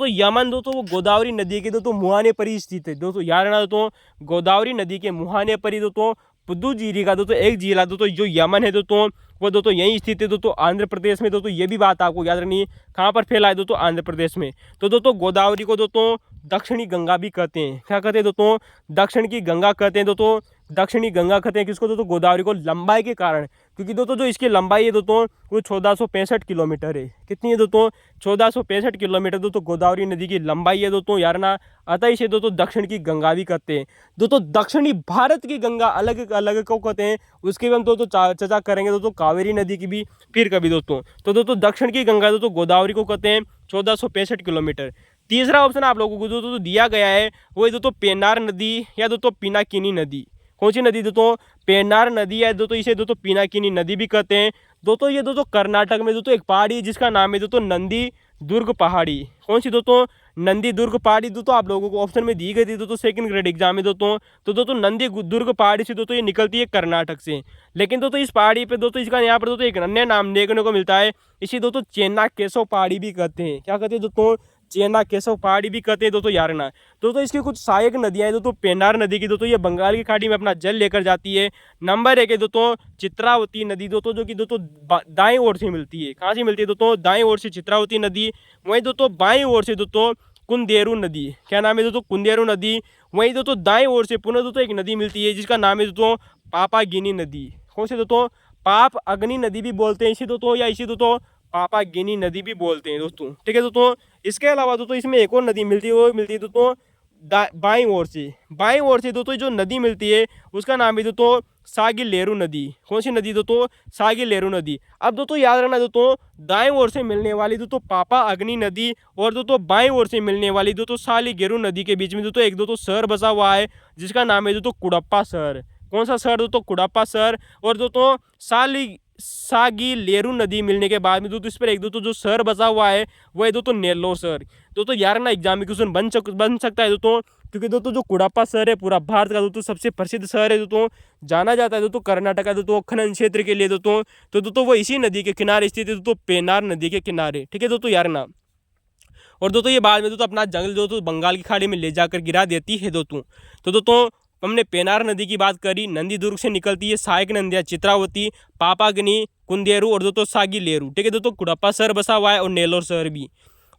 यमन दोस्तों वो गोदावरी नदी के दोस्तों मुहाने पर ही स्थित है दोस्तों। याद रखना दोस्तों गोदावरी नदी के मुहाने पर ही दोस्तों पुद्दुचेरी का दोस्तों एक जिला दोस्तों जो यमन है दोस्तों, वो दोस्तों यहीं स्थित है दोस्तों आंध्र प्रदेश में दोस्तों। ये भी बात आपको याद रखनी है, कहाँ पर फैला है दोस्तों, आंध्र प्रदेश में। तो दोस्तों गोदावरी को दोस्तों दक्षिणी गंगा भी कहते हैं। क्या कहते हैं दोस्तों? दक्षिण की गंगा कहते हैं दोस्तों। दक्षिणी गंगा कहते हैं किसको दोस्तों? गोदावरी को, लंबाई के कारण, क्योंकि दोस्तों जो इसकी लंबाई है दोस्तों वो 1465 किलोमीटर है। कितनी है दोस्तों? 1465 किलोमीटर दोस्तों गोदावरी नदी की लंबाई है दोस्तों, यार ना। अतः इसे दोस्तों दक्षिण की गंगा भी कहते हैं दोस्तों। दक्षिणी भारत की गंगा अलग अलग को कहते हैं, उसकी भी हम दोस्तों चर्चा करेंगे दोस्तों, कावेरी नदी की भी फिर कभी दोस्तों। तो दोस्तों दक्षिण की गंगा दोस्तों गोदावरी को कहते हैं 1465 किलोमीटर। तीसरा ऑप्शन आप लोगों को दोस्तों दिया गया है वो दोस्तों पेन्नार नदी या दोस्तों पिनाकिनी नदी। कौन सी नदी दोस्तों? पेन्नार नदी है दोस्तों, इसे दोस्तों पिनाकिनी नदी भी कहते हैं दोस्तों। ये दोस्तों कर्नाटक में दोस्तों एक पहाड़ी है जिसका नाम है दोस्तों नंदी दुर्ग पहाड़ी। कौन सी दोस्तों? नंदी दुर्ग पहाड़ी दोस्तों आप लोगों को ऑप्शन में दी गई थी दोस्तों सेकंड ग्रेड एग्जाम में दोस्तों। तो दोस्तों नंदी दुर्ग पहाड़ी से दोस्तों ये निकलती है कर्नाटक से। लेकिन दोस्तों इस पहाड़ी पे दोस्तों इसका यहाँ पर दोस्तों एक अन्य नाम देखने को मिलता है, इसी दोस्तों चेन्ना केशव पहाड़ी भी कहते हैं। क्या कहते हैं दोस्तों? चेन्ना केशव पहाड़ी भी कहते हैं दोस्तों, यार ना। दोस्तों इसकी कुछ सहायक नदियां हैं दोस्तों। पेन्नार नदी की दोस्तों ये बंगाल की खाड़ी में अपना जल लेकर जाती है। नंबर 1 है दोस्तों चित्रावती नदी दोस्तों, जो कि दोस्तों दाएं ओर से मिलती है। कहाँ से मिलती है दोस्तों? दाएं ओर से चित्रावती नदी। वहीं दोस्तों बाएं ओर से दोस्तों कुंदेरू नदी। क्या नाम है दोस्तों? कुंदेरू नदी। वहीं दोस्तों दाएं ओर से पुनः दोस्तों एक नदी मिलती है जिसका नाम है दोस्तों पापागिनी नदी। कौन से दोस्तों? पाप अग्नि नदी भी बोलते हैं इसी दोस्तों, या इसी दोस्तों पापागिनी नदी भी बोलते हैं दोस्तों। ठीक है दोस्तों। इसके अलावा दोस्तों इसमें एक और नदी मिलती है, वो मिलती है दोस्तों बाईं ओर से। बाईं ओर से दोस्तों जो नदी मिलती है उसका नाम है दोस्तों सागिलेरू नदी। कौन सी नदी दोस्तों? सागिलेरू नदी। अब दोस्तों याद रखना दोस्तों, दाएं ओर से मिलने वाली दोस्तों पापा अग्नि नदी और दोस्तों बाएं ओर से मिलने वाली दोस्तों सालिगेरू नदी के बीच में दोस्तों एक दोस्तों शहर बसा हुआ है जिसका नाम है दोस्तों कुड़प्पा शहर। कौन सा शहर दोस्तों? कुड़प्पा शहर। और दोस्तों सागिलेरू नदी मिलने के बाद में दोस्तों इस पर एक दोस्तों जो शहर बसा हुआ है वो है दोस्तों नेल्लोर शहर। दोस्तों यार ना एग्जाम में क्वेश्चन बन सकता है दोस्तों, क्योंकि दोस्तों जो कुड़प्पा शहर है पूरा भारत का दोस्तों सबसे प्रसिद्ध शहर है दोस्तों, जाना जाता है दोस्तों कर्नाटक का दोस्तों खनन क्षेत्र के लिए दोस्तों। तो दोस्तों वो इसी नदी के किनारे स्थित है दोस्तों, पेन्नार नदी के किनारे। ठीक है दोस्तों, यार ना। और दोस्तों ये बाद में दोस्तों अपना जंगल दोस्तों बंगाल की खाड़ी में ले जाकर गिरा देती है दोस्तों। तो दोस्तों हमने पेन्नार नदी की बात करी, नंदी दुर्ग से निकलती है सहायक नदियाँ चित्रावती, पापागनी, कुंदेरू और दोस्तों सागिलेरू। ठीक है दोस्तों, कुड़प्पा शहर बसा हुआ है और नेल्लोर शहर भी।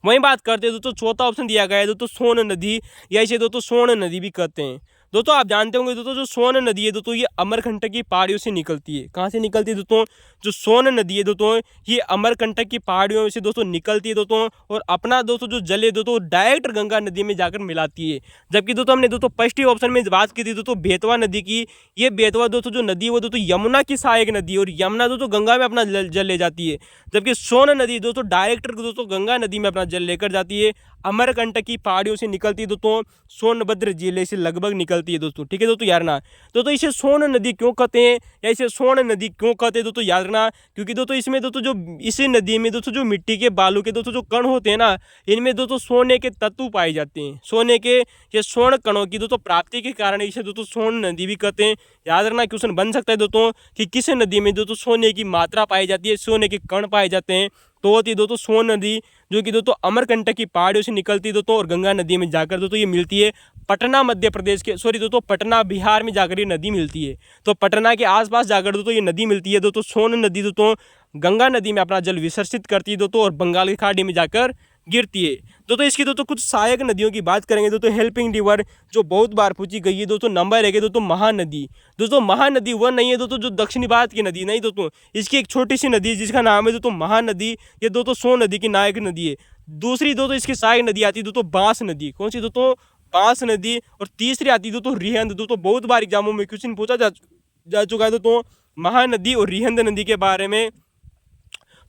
वहीं बात करते हैं दोस्तों चौथा ऑप्शन दिया गया है दोस्तों सोन नदी, या इसे दोस्तों स्वर्ण नदी भी कहते हैं। दोस्तों आप जानते होंगे दोस्तों जो सोन नदी है दोस्तों ये अमरकंटक की पहाड़ियों से निकलती है। कहाँ से निकलती है दोस्तों? जो सोन नदी है दोस्तों ये अमरकंटक की पहाड़ियों से दोस्तों निकलती है दोस्तों, और अपना दोस्तों जो जल है दोस्तों डायरेक्ट गंगा नदी में जाकर मिलाती है। जबकि दोस्तों हमने दोस्तों फर्स्ट ही ऑप्शन में बात की थी दोस्तों बेतवा नदी की। ये बेतवा दोस्तों जो नदी है वो दोस्तों यमुना की सहायक नदी है, और यमुना दोस्तों गंगा में अपना जल ले जाती है। जबकि सोन नदी दोस्तों डायरेक्ट दोस्तों गंगा नदी में अपना जल लेकर जाती है। अमरकंटक की पहाड़ियों से निकलती है दोस्तों, सोनभद्र जिले से लगभग निकलती है दोस्तों। ठीक है दोस्तों, याद रखना। दोस्तों इसे सोन नदी क्यों कहते हैं या इसे स्वर्ण नदी क्यों कहते हैं दोस्तों, याद रखना। क्योंकि दोस्तों इसमें दोस्तों जो इस नदी में दोस्तों जो मिट्टी के बालू के दोस्तों जो कण होते हैं ना, इनमें दोस्तों सोने के तत्व पाए जाते हैं। सोने के या स्वर्ण कणों की दोस्तों प्राप्ति के कारण इसे दोस्तों स्वर्ण नदी भी कहते हैं। याद रखना, क्वेश्चन बन सकता है दोस्तों कि किस नदी में दोस्तों सोने की मात्रा पाई जाती है, सोने के कण पाए जाते हैं। तो होती है दोस्तों सोन नदी, जो कि दोस्तों अमरकंटक की पहाड़ियों से निकलती है दोस्तों, और गंगा नदी में जाकर दोस्तों ये मिलती है पटना मध्य प्रदेश के, सॉरी दोस्तों पटना बिहार में जाकर ये नदी मिलती है। तो पटना के आसपास जाकर दोस्तों ये नदी मिलती है दोस्तों। सोन नदी दोस्तों गंगा नदी में अपना जल विसर्जित करती है दोस्तों, और बंगाल की खाड़ी में जाकर गिरती है दोस्तों। इसकी दोस्तों कुछ सहायक नदियों की बात करेंगे दोस्तों। हेल्पिंग रिवर जो बहुत बार पूछी गई है दोस्तों, नंबर 1 है दोस्तों महानदी। दोस्तों महानदी वह नहीं है दोस्तों जो दक्षिणी भारत की नदी नहीं दोस्तों, इसकी एक छोटी सी नदी है जिसका नाम है दोस्तों महानदी। ये दोस्तों सोन नदी की नायक नदी है। दूसरी दोस्तों इसकी सहायक नदी आती है दोस्तों बांस नदी। कौन सी दोस्तों? बांस नदी। और तीसरी आती है दोस्तों रिहंद। दोस्तों बहुत बार एग्जामों में क्वेश्चन पूछा जा चुका है दोस्तों महानदी और रिहंद नदी के बारे में।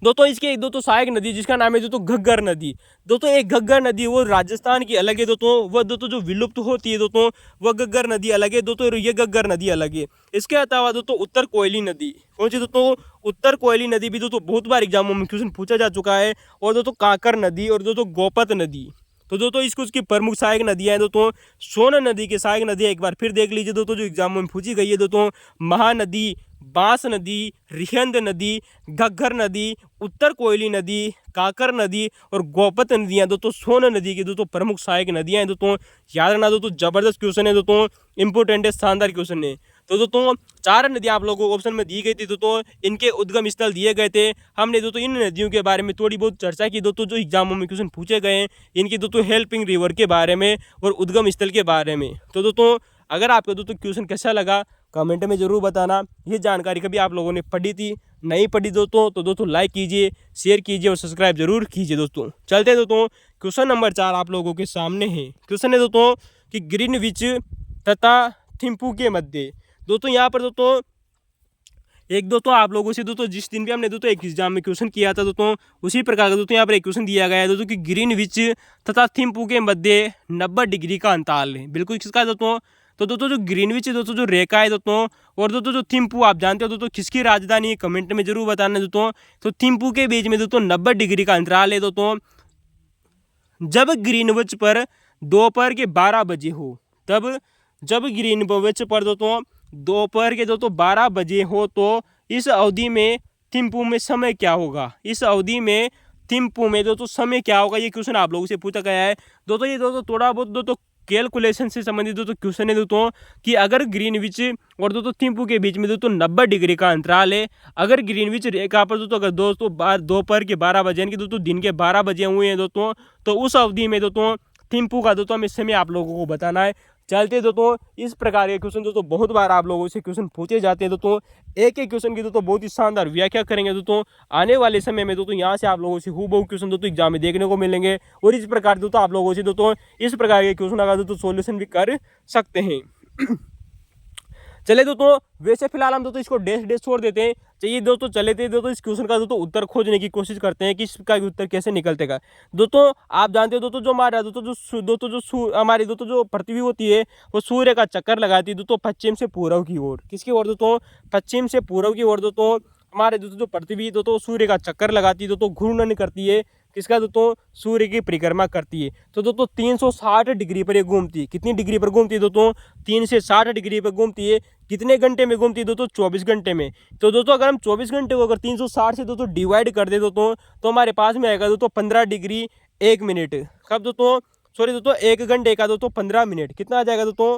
दोस्तों इसकी एक दोस्तों सहायक नदी जिसका नाम है दोस्तों घग्गर नदी। दोस्तों एक घग्गर नदी वो राजस्थान की अलग है दोस्तों, वह दोस्तों जो विलुप्त होती है दोस्तों वह घग्गर नदी अलग है दोस्तों, ये घग्गर नदी अलग है। इसके अलावा दोस्तों उत्तर कोयली नदी। कौन सी दोस्तों? उत्तर कोयली नदी भी दोस्तों बहुत बार एग्जामों में क्वेश्चन पूछा जा चुका है। और दोस्तों कांकर नदी और दोस्तों गोपत नदी। तो दोस्तों इसको उसकी प्रमुख सहायक नदियाँ हैं दोस्तों। सोन नदी की सहायक नदियाँ एक बार फिर देख लीजिए दोस्तों जो एग्जामों में पूछी गई है दोस्तों, महानदी, बांस नदी, रिहंद नदी, घग्गर नदी, उत्तर कोयली नदी, काकर नदी और गोपत नदियाँ दोस्तों सोन नदी की दोस्तों प्रमुख सहायक नदियाँ हैं दोस्तों। याद रखना दोस्तों, जबरदस्त क्वेश्चन है दोस्तों, इंपोर्टेंट है, शानदार क्वेश्चन है। तो दोस्तों 4 नदियाँ आप लोगों को ऑप्शन में दी गई थी दोस्तों, इनके उद्गम स्थल दिए गए थे। हमने दोस्तों इन नदियों के बारे में थोड़ी बहुत चर्चा की दोस्तों, जो एग्जामों में क्वेश्चन पूछे गए हैं इनकी दोस्तों हेल्पिंग रिवर के बारे में और उद्गम स्थल के बारे में। तो दोस्तों अगर आपको दोस्तों क्वेश्चन कैसा लगा कमेंट में ज़रूर बताना। ये जानकारी कभी आप लोगों ने पढ़ी थी, नहीं पढ़ी दोस्तों, तो दोस्तों लाइक कीजिए, शेयर कीजिए और सब्सक्राइब जरूर कीजिए दोस्तों। चलते दोस्तों क्वेश्चन नंबर 4 आप लोगों के सामने है। क्वेश्चन है दोस्तों कि ग्रीनविच तथा थिम्पू के मध्य। दोस्तों यहाँ पर दोस्तों एक दोस्तों आप लोगों से दोस्तों जिस दिन भी हमने दोस्तों एक एग्जाम में क्वेश्चन किया था दोस्तों, उसी प्रकार का दोस्तों यहाँ पर एक क्वेश्चन दिया गया है दोस्तों कि ग्रीनविच तथा थिम्पू के मध्य 90 डिग्री का अंतराल है। बिल्कुल किसका दोस्तों, तो दोस्तों जो ग्रीनविच है दोस्तों जो रेखा है दोस्तों, और दोस्तों जो थिम्पू आप जानते हो दोस्तों किसकी राजधानी है, कमेंट में जरूर बताना दोस्तों। तो थिम्पू के बीच में दोस्तों 90 डिग्री का अंतराल है दोस्तों। जब ग्रीनविच पर दोपहर के 12 बजे हो, तब जब ग्रीनविच पर दोस्तों दोपहर के दोस्तों 12 बजे हो तो इस अवधि में थिम्पू में समय क्या होगा, इस अवधि में थिम्पू में दोस्तों समय क्या होगा, ये क्वेश्चन आप लोगों से पूछा गया है दोस्तों। ये दोस्तों थोड़ा बहुत दोस्तों कैलकुलेशन से संबंधित दोस्तों क्वेश्चन है दोस्तों कि अगर ग्रीनविच और दोस्तों थिम्पू के बीच में दोस्तों 90 डिग्री का अंतराल है, अगर ग्रीनविच रेखा पर दोस्तों अगर दोस्तों दोपहर के 12 बजे यानी कि दोस्तों दिन के 12 बजे हुए हैं दोस्तों, तो उस अवधि में दोस्तों थिम्पू का दोस्तों हमें समय आप लोगों को बताना है। चलते दोस्तों इस प्रकार के क्वेश्चन दोस्तों बहुत बार आप लोगों से क्वेश्चन पूछे जाते हैं दोस्तों, एक एक क्वेश्चन की दोस्तों बहुत ही शानदार व्याख्या करेंगे दोस्तों आने वाले समय में दोस्तों। यहाँ से आप लोगों से हूबहू क्वेश्चन दोस्तों एग्जाम में देखने को मिलेंगे और इस प्रकार दोस्तों आप लोगों से दोस्तों इस प्रकार के क्वेश्चन अगर दोस्तों सोल्यूशन भी कर सकते हैं। चले दोस्तों वैसे फिलहाल हम दोस्तों इसको डैश छोड़ देते हैं। चाहिए दोस्तों चले थे दोस्तों इस क्वेश्चन का दोस्तों उत्तर खोजने की कोशिश करते हैं कि इसका उत्तर कैसे निकलतेगा। दोस्तों आप जानते हो दोस्तों जो हमारा हमारी दोस्तों जो पृथ्वी होती है वो सूर्य का चक्कर लगाती है दोस्तों पश्चिम से पूर्व की ओर। किसकी ओर दोस्तों, पश्चिम से पूर्व की ओर दोस्तों हमारे दोस्तों जो पृथ्वी दोस्तों सूर्य का चक्कर लगाती है दोस्तों, घूर्णन करती है किसका दोस्तों, सूर्य की परिक्रमा करती है। तो दोस्तों 360 डिग्री पर ये घूमती है। कितनी डिग्री पर घूमती है दोस्तों, 3 से 60 डिग्री पर घूमती है। कितने घंटे में घूमती है दोस्तों, 24 घंटे में। तो दोस्तों अगर हम 24 घंटे को अगर 360 से दोस्तों डिवाइड कर दे दोस्तों तो हमारे पास में आएगा दोस्तों 15 डिग्री 1 मिनट। कब दोस्तों, सॉरी दोस्तों 1 घंटे का दोस्तों 15 मिनट कितना आ जाएगा दोस्तों,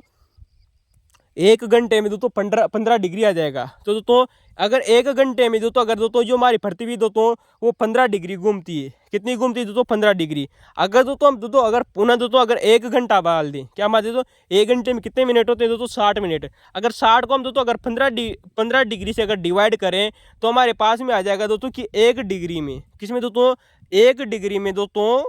1 घंटे में दोस्तों 15 डिग्री आ जाएगा। तो दोस्तों अगर 1 घंटे में दोस्तों अगर दोस्तों जो हमारी पृथ्वी दोस्तों वो 15 डिग्री घूमती है, कितनी घूमती है दोस्तों 15 डिग्री। अगर दोस्तों हम दोस्तों अगर पुनः दोस्तों अगर 1 घंटा डाल दें, क्या मान दोस्तों 1 घंटे में कितने मिनट होते हैं दोस्तों 60 मिनट। अगर 60 को हम दोस्तों अगर 15 डिग्री से अगर डिवाइड करें तो हमारे पास में आ जाएगा दोस्तों कि 1 डिग्री में, किसमें दोस्तों 1 डिग्री में दोस्तों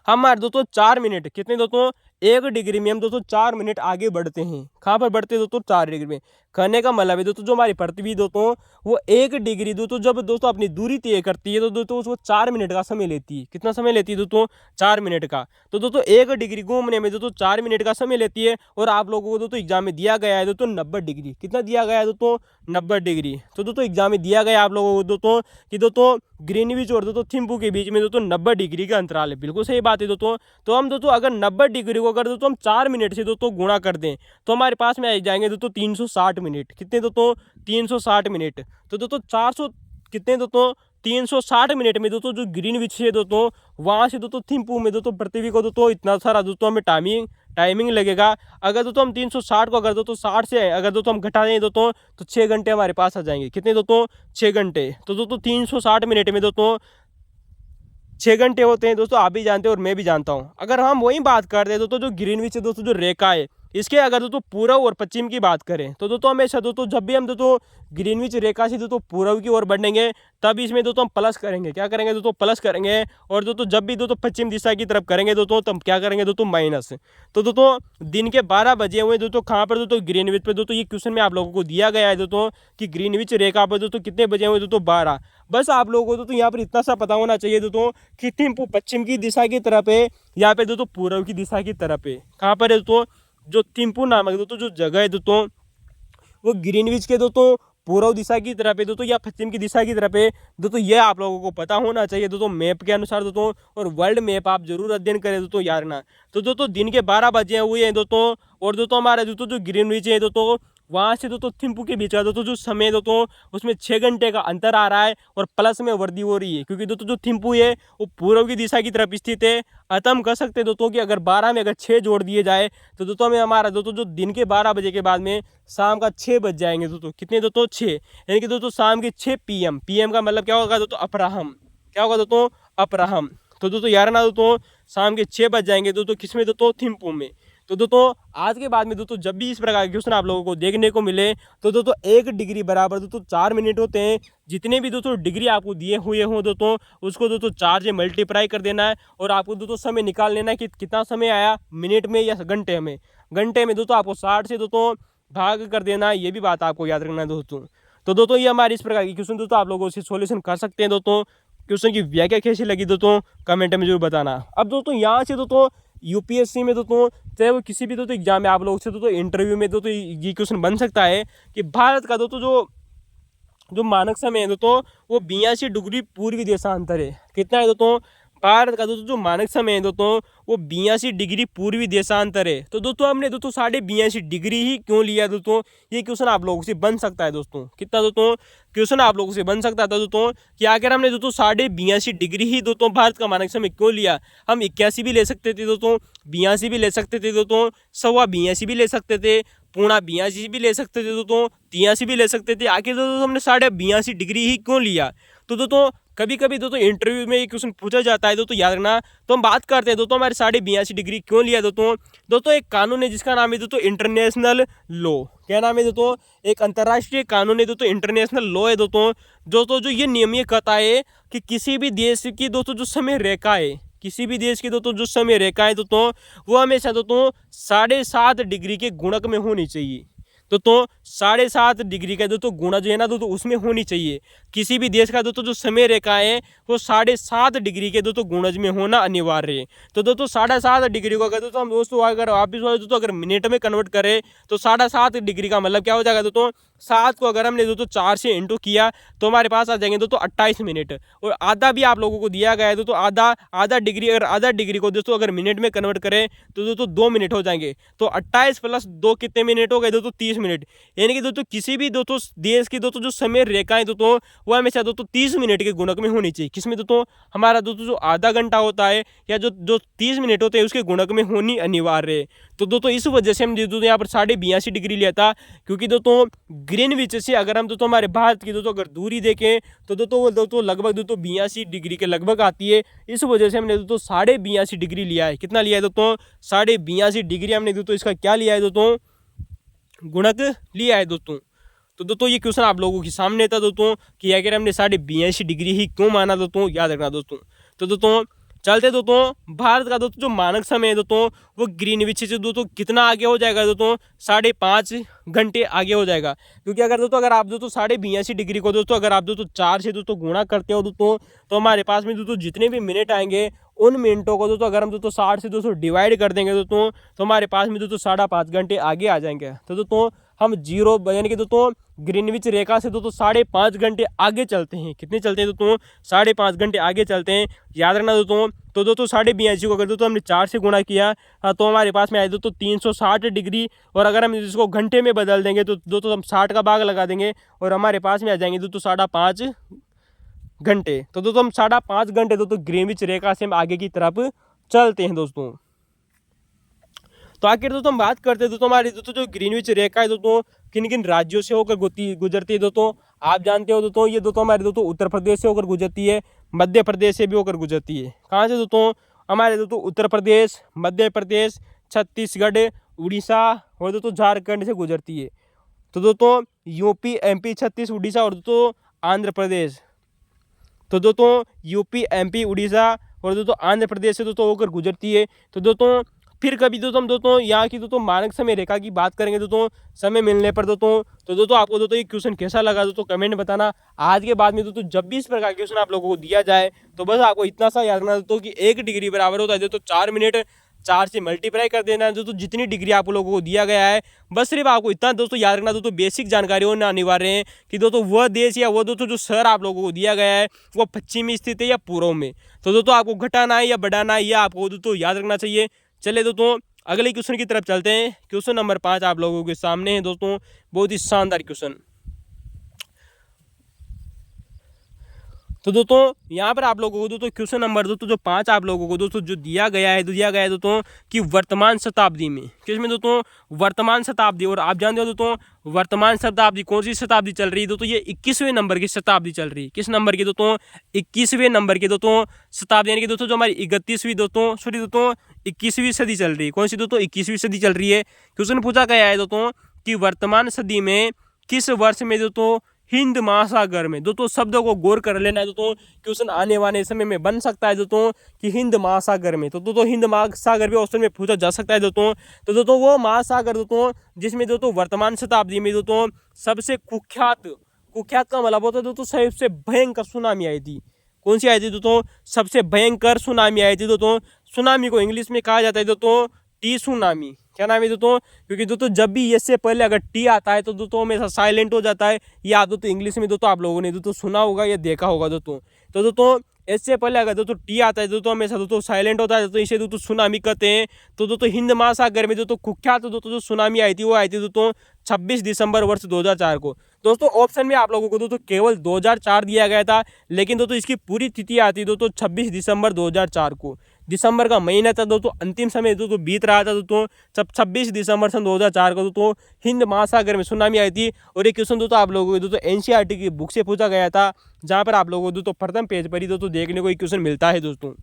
हमारे दोस्तों 4 मिनट, कितने दोस्तों 1 डिग्री में हम दोस्तों 4 मिनट आगे बढ़ते हैं। कहाँ पर बढ़ते हैं दोस्तों, 4 डिग्री में। कहने का मतलब है दोस्तों जो हमारी पृथ्वी दोस्तों वो 1 डिग्री दोस्तों जब दोस्तों अपनी दूरी तय करती है तो दोस्तों वो 4 मिनट का समय लेती है। कितना समय लेती है दोस्तों, 4 मिनट का। तो दोस्तों 1 डिग्री घूमने में दोस्तों 4 मिनट का समय लेती है। और आप लोगों को दोस्तों एग्जाम में दिया गया है दोस्तों 90 डिग्री, कितना दिया गया है दोस्तों 90 डिग्री। तो दोस्तों एग्जाम में दिया गया आप लोगों को दोस्तों कि दोस्तों ग्रीनविच और दोस्तों थिम्पू के बीच में दोस्तों 90 डिग्री का अंतराल है। बिल्कुल सही बात है दोस्तों। तो हम दोस्तों अगर 90 डिग्री को अगर दोस्तों हम 4 मिनट से दोस्तों गुणा कर दें तो हमारे पास में आ जाएंगे दोस्तों 360 मिनट। कितने दोस्तों, 360 मिनट। तो दोस्तों 400 कितने दोस्तों 360 मिनट में दोस्तों जो ग्रीनविच है दोस्तों वहाँ से दोस्तों थिम्पू में दोस्तों पृथ्वी को दोस्तों इतना सारा दोस्तों हमें टाइमिंग लगेगा। अगर दोस्तों हम 360 को अगर दोस्तों 60 से अगर दोस्तों हम घटा दें दोस्तों तो 6 घंटे हमारे पास आ जाएंगे। कितने दोस्तों, 6 घंटे। तो दोस्तों 360 मिनट में दोस्तों 6 घंटे होते हैं दोस्तों, आप भी जानते हैं और मैं भी जानता हूं। अगर हम वही बात कर रहे हैं दोस्तों जो ग्रीनविच दोस्तों जो रेखा है इसके अगर दोस्तों पूर्व और पश्चिम की बात करें तो दोस्तों हमेशा दोस्तों जब भी हम दोस्तों ग्रीनविच रेखा से दोस्तों पूर्व की ओर बढ़ेंगे तब इसमें दोस्तों हम प्लस करेंगे। क्या करेंगे दोस्तों, प्लस करेंगे। और दोस्तों जब भी दोस्तों पश्चिम दिशा की तरफ करेंगे दोस्तों तब क्या करेंगे दोस्तों, माइनस। तो दोस्तों दिन के 12 बजे हुए दोस्तों कहाँ पर दोस्तों, ग्रीनविच पर। दोस्तों ये क्वेश्चन में आप लोगों को दिया गया है दोस्तों कि ग्रीनविच रेखा पर दोस्तों कितने बजे हुए दोस्तों, 12। बस आप लोगों को दोस्तों यहाँ पर इतना सा पता होना चाहिए दोस्तों कि थिम्पू पश्चिम की दिशा की तरफ है, यहाँ पे दोस्तों पूर्व की दिशा की तरफ है। कहाँ पर है दोस्तों, जो थिम्पू नामक दोस्तों जो जगह है दोस्तों वो ग्रीनविच के दोस्तों पूर्व दिशा की तरफ है दोस्तों या पश्चिम की दिशा की तरफ है दोस्तों। ये आप लोगों को पता होना चाहिए दोस्तों मैप के अनुसार दोस्तों। और वर्ल्ड मैप आप जरूर अध्ययन करें दोस्तों, याद रखना। तो दोस्तों दिन के 12 बजे हुए हैं दोस्तों और दोस्तों हमारा दोस्तों जो ग्रीनविच है दोस्तों वहाँ से दोस्तों थिम्पू के बीच का दोस्तों जो समय दोस्तों उसमें 6 घंटे का अंतर आ रहा है और प्लस में वृद्धि हो रही है, क्योंकि दोस्तों जो थिम्पू है वो पूर्व की दिशा की तरफ स्थित है। अतः हम कह सकते हैं दोस्तों कि अगर 12 में अगर 6 जोड़ दिए जाए तो दोस्तों हमें हमारा दोस्तों जो दिन के 12 बजे के बाद में शाम का 6 बज जाएंगे दोस्तों। कितने दोस्तों? 6, यानी कि दोस्तों शाम के 6 PM। PM का मतलब क्या होगा दोस्तों? अपराह्न। क्या होगा दोस्तों? अपराह्न। तो दोस्तों यार ना दोस्तों शाम के 6 बज जाएंगे दोस्तों, किसमें दोस्तों? थिम्पू में। तो दोस्तों आज के बाद में दोस्तों जब भी इस प्रकार के क्वेश्चन आप लोगों को देखने को मिले तो दोस्तों 1 डिग्री बराबर दोस्तों 4 मिनट होते हैं। जितने भी दोस्तों डिग्री आपको दिए हुए हों दोस्तों उसको दोस्तों 4 से मल्टीप्लाई कर देना है और आपको दोस्तों समय निकाल लेना है कि कितना समय आया, मिनट में या घंटे में। घंटे में दोस्तों आपको 60 से दोस्तों भाग कर देना है, ये भी बात आपको याद रखना है दोस्तों। तो दोस्तों ये हमारी इस प्रकार की क्वेश्चन दोस्तों आप लोगों से सॉल्यूशन कर सकते हैं दोस्तों। क्वेश्चन की व्याख्या कैसी लगी दोस्तों कमेंट में जरूर बताना। अब दोस्तों यहाँ से दोस्तों यूपीएससी में दोस्तों चाहे वो किसी भी दोस्तों एग्जाम में आप लोगों से दोस्तों इंटरव्यू में दोस्तों ये क्वेश्चन बन सकता है कि भारत का दोस्तों जो मानक समय है दोस्तों वो 82 डिग्री पूर्वी देशांतर है। कितना है दोस्तों? भारत का दोस्तों जो मानक समय है दोस्तों वो 82 डिग्री पूर्वी देशांतर है। तो दोस्तों हमने दोस्तों 82.5 डिग्री ही क्यों लिया दोस्तों? ये क्वेश्चन आप लोगों से बन सकता है दोस्तों। कितना दोस्तों क्वेश्चन आप लोगों से बन सकता था दोस्तों कि अगर हमने दोस्तों 82.5 डिग्री ही दोस्तों भारत का मानक समय क्यों लिया? हम 81 भी ले सकते थे दोस्तों, 82 भी ले सकते थे दोस्तों, 82.25 भी ले सकते थे, 82.5 भी ले सकते थे दोस्तों, 83 भी ले सकते थे। आखिर दोस्तों हमने 82.5 डिग्री ही क्यों लिया? तो दोस्तों कभी कभी दोस्तों इंटरव्यू में ये क्वेश्चन पूछा जाता है दोस्तों, याद रखना। तो हम बात करते हैं दोस्तों हमारे 82.5 डिग्री क्यों लिया दोस्तों एक कानून है जिसका नाम है दोस्तों इंटरनेशनल लॉ। क्या नाम है दोस्तों? एक अंतर्राष्ट्रीय कानून है दोस्तों, इंटरनेशनल लॉ है दोस्तों जो ये नियम ये कहता है कि किसी भी देश की दोस्तों जो समय रेखा है, किसी भी देश की दोस्तों जो समय रेखा है दोस्तों वो हमेशा दोस्तों 7.5 डिग्री के गुणक में होनी चाहिए। दोस्तों 7.5 डिग्री का दोस्तों गुणा जो है ना दोस्तों उसमें होनी चाहिए। किसी भी देश का दोस्तों जो समय रेखा है वो 7.5 डिग्री के दोस्तों गुणज में होना अनिवार्य है। तो दोस्तों 7.5 डिग्री को अगर दोस्तों हम दोस्तों अगर वापिस दोस्तों अगर मिनट में कन्वर्ट करें तो 7.5 डिग्री का मतलब क्या हो जाएगा दोस्तों? 7 को अगर हमने दोस्तों 4 से इंटू किया तो हमारे पास आ जाएंगे दोस्तों 28 मिनट। और आधा भी आप लोगों को दिया गया है दोस्तों, आधा डिग्री, अगर आधा डिग्री को दोस्तों अगर मिनट में कन्वर्ट करें तो दोस्तों 2 मिनट हो जाएंगे। तो 28 प्लस 2 कितने मिनट हो गए दोस्तों? 30 मिनट। यानी कि दोस्तों किसी भी दोस्तों देश की दोस्तों जो समय रेखाएं दोस्तों वो हमेशा दोस्तों 30 मिनट के गुणक में होनी चाहिए। किसमें दोस्तों? हमारा दोस्तों जो आधा घंटा होता है या जो 30 मिनट होते हैं उसके गुणक में होनी अनिवार्य है। तो दोस्तों इस वजह से हम दोस्तों यहाँ पर 82.5 डिग्री लिया था, क्योंकि दोस्तों ग्रीनविच से अगर हम दोस्तों हमारे भारत की दोस्तों अगर दूरी देखें तो दोस्तों वो दोस्तों लगभग दोस्तों 82 डिग्री के लगभग आती है। इस वजह से हमने दोस्तों 82.5 डिग्री लिया है। कितना लिया है दोस्तों? 82.5 डिग्री हमने दोस्तों इसका क्या लिया है दोस्तों? गुणक लिया है दोस्तों। तो दोस्तों ये क्वेश्चन आप लोगों के सामने था दोस्तों कि अगर हमने 82.5 डिग्री ही क्यों माना दोस्तों, याद रखना दोस्तों। तो दोस्तों चलते दोस्तों भारत का दोस्तों जो मानक समय है दोस्तों वो ग्रीनविच से दोस्तों कितना आगे हो जाएगा दोस्तों? 5.5 घंटे आगे हो जाएगा। क्योंकि अगर आप दोस्तों 82.5 डिग्री को दोस्तों अगर आप दोस्तों 4 से दोस्तों गुणा करते हो दोस्तों तो हमारे पास में दोस्तों जितने भी मिनट आएंगे उन मिनटों को दोस्तों अगर हम दोस्तों 60 से दोस्तों डिवाइड कर देंगे दोस्तों तो हमारे पास में दोस्तों 5.5 घंटे आगे आ जाएंगे। तो दोस्तों हम जीरो यानी कि दोस्तों ग्रीनविच रेखा से दोस्तों 5.5 घंटे आगे चलते हैं। कितने चलते हैं दोस्तों? 5.5 घंटे आगे चलते हैं, याद रखना दोस्तों। तो दोस्तों 82.5 को अगर दोस्तों हमने 4 से गुणा किया तो हमारे पास में आए दोस्तों 360 डिग्री। और अगर हम इसको घंटे में बदल देंगे तो दोस्तों हम 60 का भाग लगा देंगे और हमारे पास में आ जाएंगे दोस्तों 5.5 घंटे। तो दोस्तों हम 5.5 घंटे दोस्तों ग्रीनविच रेखा से हम आगे की तरफ चलते हैं दोस्तों। तो आखिर दोस्तों हम बात करते हैं दोस्तों हमारी दोस्तों जो ग्रीनविच रेखा है दोस्तों किन किन राज्यों से होकर गुजरती है दोस्तों। आप जानते हो दोस्तों ये दोस्तों हमारे दोस्तों उत्तर प्रदेश से होकर गुजरती है, मध्य प्रदेश से भी होकर गुजरती है। कहाँ से दोस्तों? हमारे दोस्तों उत्तर प्रदेश, मध्य प्रदेश, छत्तीसगढ़, उड़ीसा और दोस्तों झारखंड से गुजरती है। तो दोस्तों यूपी, एमपी, छत्तीस, उड़ीसा और दोस्तों आंध्र प्रदेश। तो दोस्तों यूपी, एमपी, उड़ीसा और दोस्तों आंध्र प्रदेश से दोस्तों होकर गुजरती है। तो दोस्तों फिर कभी दोस्तों हम दोस्तों यहाँ की दोस्तों मानक समय रेखा की बात करेंगे दोस्तों समय मिलने पर दोस्तों। तो दोस्तों आपको दोस्तों ये क्वेश्चन कैसा लगा दोस्तों कमेंट बताना। आज के बाद में दोस्तों जब भी इस प्रकार के क्वेश्चन आप लोगों को दिया जाए तो बस आपको इतना सा याद रखना दोस्तों कि 1 डिग्री बराबर होता है दोस्तों 4 मिनट, 4 से मल्टीप्लाई कर देना है दोस्तों जितनी डिग्री आप लोगों को दिया गया है। बस सिर्फ आपको इतना दोस्तों याद रखना दोस्तों बेसिक जानकारी होना अनिवार्य है कि दोस्तों वह देश या वह दोस्तों जो शहर आप लोगों को दिया गया है वो पश्चिम में स्थित है या पूर्व में। तो दोस्तों आपको घटाना है या बढ़ाना है या आपको दोस्तों याद रखना चाहिए। चलिए दोस्तों अगले क्वेश्चन की तरफ चलते हैं। क्वेश्चन नंबर 5 आप लोगों के सामने है दोस्तों, बहुत ही शानदार क्वेश्चन। तो दोस्तों यहाँ पर आप लोगों को दोस्तों क्वेश्चन नंबर दोस्तों जो 5 आप लोगों को दोस्तों जो दिया गया है दोस्तों कि वर्तमान शताब्दी में, किसमें दोस्तों, वर्तमान शताब्दी। और आप जानते हो दोस्तों वर्तमान शताब्दी कौन सी शताब्दी चल रही है दोस्तों, ये 21वें नंबर की शताब्दी चल रही है। किस नंबर की दोस्तों, 21वें नंबर की दोस्तों शताब्दी, यानी कि दोस्तों जो हमारी 31वीं दोस्तों 21वीं सदी चल रही है। कौन सी दोस्तों, 21वीं सदी चल रही है। क्वेश्चन पूछा गया है दोस्तों कि वर्तमान सदी में किस वर्ष में दोस्तों हिंद महासागर में, दोस्तों शब्दों को गौर कर लेना है दोस्तों, क्वेश्चन आने वाले समय में बन सकता है दोस्तों कि हिंद महासागर में। तो दोस्तों हिंद महासागर भी ऑप्शन में पूछा जा सकता है दोस्तों। तो दोस्तों वो महासागर दोस्तों जिसमें दोस्तों वर्तमान शताब्दी में दोस्तों सबसे कुख्यात का मतलब होता है दोस्तों सबसे भयंकर सुनामी आई थी। कौन सी आई थी दोस्तों, सबसे भयंकर सुनामी आई थी दोस्तों। सुनामी को इंग्लिश में कहा जाता है दोस्तों टी सुनामी। क्या नाम है दोस्तों, क्योंकि दोस्तों जब भी इससे पहले अगर टी आता है तो दोस्तों हमेशा साइलेंट हो जाता है। या आप दोस्तों इंग्लिश में दोस्तों आप लोगों ने दोस्तों सुना होगा या देखा होगा दोस्तों। तो दोस्तों इससे पहले अगर दोस्तों टी आता है दोस्तों हमेशा दोस्तों साइलेंट होता है, तो इसे दोस्तों सुनामी कहते हैं। तो दोस्तों हिंद महासागर में दोस्तों कुख्यात दोस्तों जो सुनामी आई थी वो आई थी दोस्तों 26 दिसंबर वर्ष 2004 को। दोस्तों ऑप्शन में आप लोगों को दोस्तों केवल 2004 दिया गया था, लेकिन दोस्तों इसकी पूरी तिथि आती दोस्तों 26 दिसंबर 2004 को। दिसंबर का महीना था दोस्तों, अंतिम समय दोस्तों बीत रहा था दोस्तों, 26 दिसंबर सन 2004 को दोस्तों हिंद महासागर में सुनामी आई थी। और ये क्वेश्चन दोस्तों आप लोगों को दोस्तों एनसीईआरटी की बुक से पूछा गया था, जहाँ पर आप लोगों को दोस्तों प्रथम पेज पर ही दोस्तों देखने को एक क्वेश्चन मिलता है दोस्तों।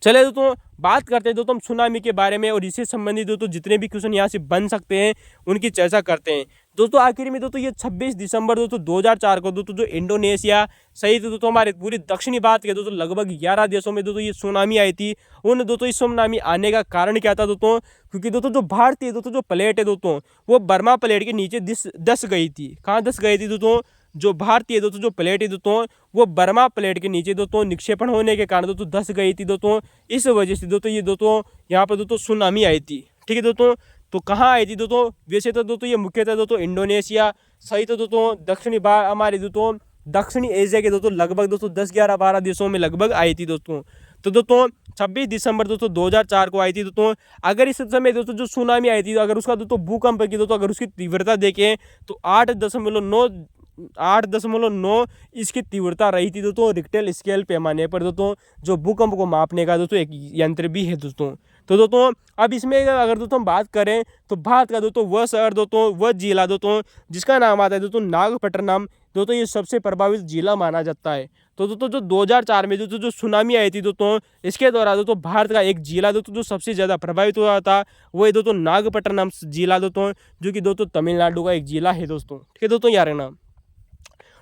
चले दोस्तों बात करते हैं दोस्तों हम सुनामी के बारे में, और इससे संबंधित दोस्तों जितने भी क्वेश्चन यहाँ से बन सकते हैं उनकी चर्चा करते हैं दोस्तों। आखिर में दोस्तों ये 26 दिसंबर दोस्तों 2004 को दोस्तों जो इंडोनेशिया सहित दोस्तों हमारे पूरी दक्षिणी भारत के दोस्तों लगभग 11 देशों में दोस्तों ये सुनामी आई थी। उन दोस्तों इस सुनामी आने का कारण क्या था दोस्तों, क्योंकि दोस्तों जो भारतीय दोस्तों जो प्लेट है दोस्तों वो बर्मा प्लेट के नीचे दस गई थी। कहाँ दस गई थी दोस्तों, जो भारतीय दोस्तों जो प्लेट है दोस्तों वो बर्मा प्लेट के नीचे दोस्तों निक्षेपण होने के कारण दोस्तों धस गई थी दोस्तों। इस वजह से दोस्तों ये दोस्तों यहाँ पर दोस्तों सुनामी आई थी। ठीक है दोस्तों, तो कहाँ आई थी दोस्तों, वैसे तो दोस्तों ये मुख्यतः दोस्तों इंडोनेशिया सहित दोस्तों दक्षिणी हमारे दोस्तों दक्षिणी एशिया के दोस्तों लगभग दोस्तों 10, 11, 12 देशों में लगभग आई थी दोस्तों। तो दोस्तों 26 दिसंबर दोस्तों 2004 को आई थी दोस्तों। अगर इस समय दोस्तों जो सुनामी आई थी अगर उसका दोस्तों भूकंप की दोस्तों अगर उसकी तीव्रता देखें तो 8.9 इसकी तीव्रता रही थी दोस्तों। रिक्टर स्केल पैमाने पर दोस्तों जो भूकंप को मापने का दोस्तों एक यंत्र भी है दोस्तों। तो दोस्तों अब इसमें अगर दोस्तों हम बात करें तो भारत का दोस्तों वह शहर दोस्तों वह जिला दोस्तों जिसका नाम आता है दोस्तों नागपट्टनम, दोस्तों ये सबसे प्रभावित जिला माना जाता है। तो दोस्तों जो 2004 में दोस्तों जो सुनामी आई थी दोस्तों इसके दौरान दोस्तों भारत का एक जिला दोस्तों जो सबसे ज़्यादा प्रभावित हुआ था वो है दोस्तों नागपट्टनम जिला दोस्तों, जो कि दोस्तों तमिलनाडु का एक जिला है दोस्तों। ठीक है दोस्तों, यार ना।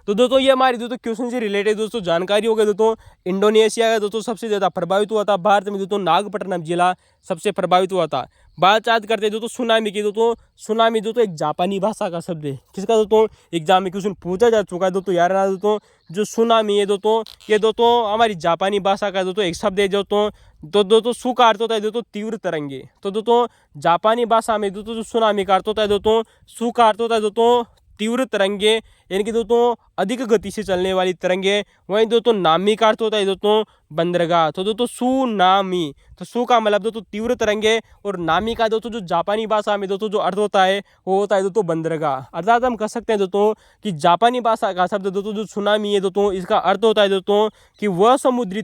तो दोस्तों ये हमारी दोस्तों क्वेश्चन से रिलेटेड दोस्तों जानकारी हो गई दोस्तों। इंडोनेशिया का दोस्तों सबसे ज़्यादा प्रभावित हुआ था, भारत में दोस्तों नागपट्टनम जिला सबसे प्रभावित हुआ था। बात करते हैं दोस्तों सुनामी की। दोस्तों सुनामी दोस्तों एक जापानी भाषा का शब्द है। किसका दोस्तों, एग्जाम में क्वेश्चन पूछा जा चुका है दोस्तों, यार ना दोस्तों जो सुनामी है दोस्तों ये दोस्तों हमारी जापानी भाषा का दोस्तों एक शब्द है दोस्तों। तो दोस्तों सु का अर्थ होता है दोस्तों तीव्र तरंगे। तो दोस्तों जापानी भाषा में दोस्तों जो सुनामी का अर्थ होता है दोस्तों सु का अर्थ होता है दोस्तों तीव्र तरंगे, यानी कि दोस्तों अधिक गति से चलने वाली तरंगे। वहीं दोस्तों नामी का अर्थ होता है दोस्तों बंदरगाह। तो दोस्तों सुनामी, तो सु का मतलब दोस्तों तीव्र तरंगे और नामी का दोस्तों जो जापानी भाषा में दोस्तों जो अर्थ होता है वो होता है दोस्तों बंदरगाह। अर्थात हम कह सकते हैं दोस्तों कि जापानी भाषा का शब्द दोस्तों जो सुनामी है दोस्तों इसका अर्थ होता है दोस्तों कि वह समुद्री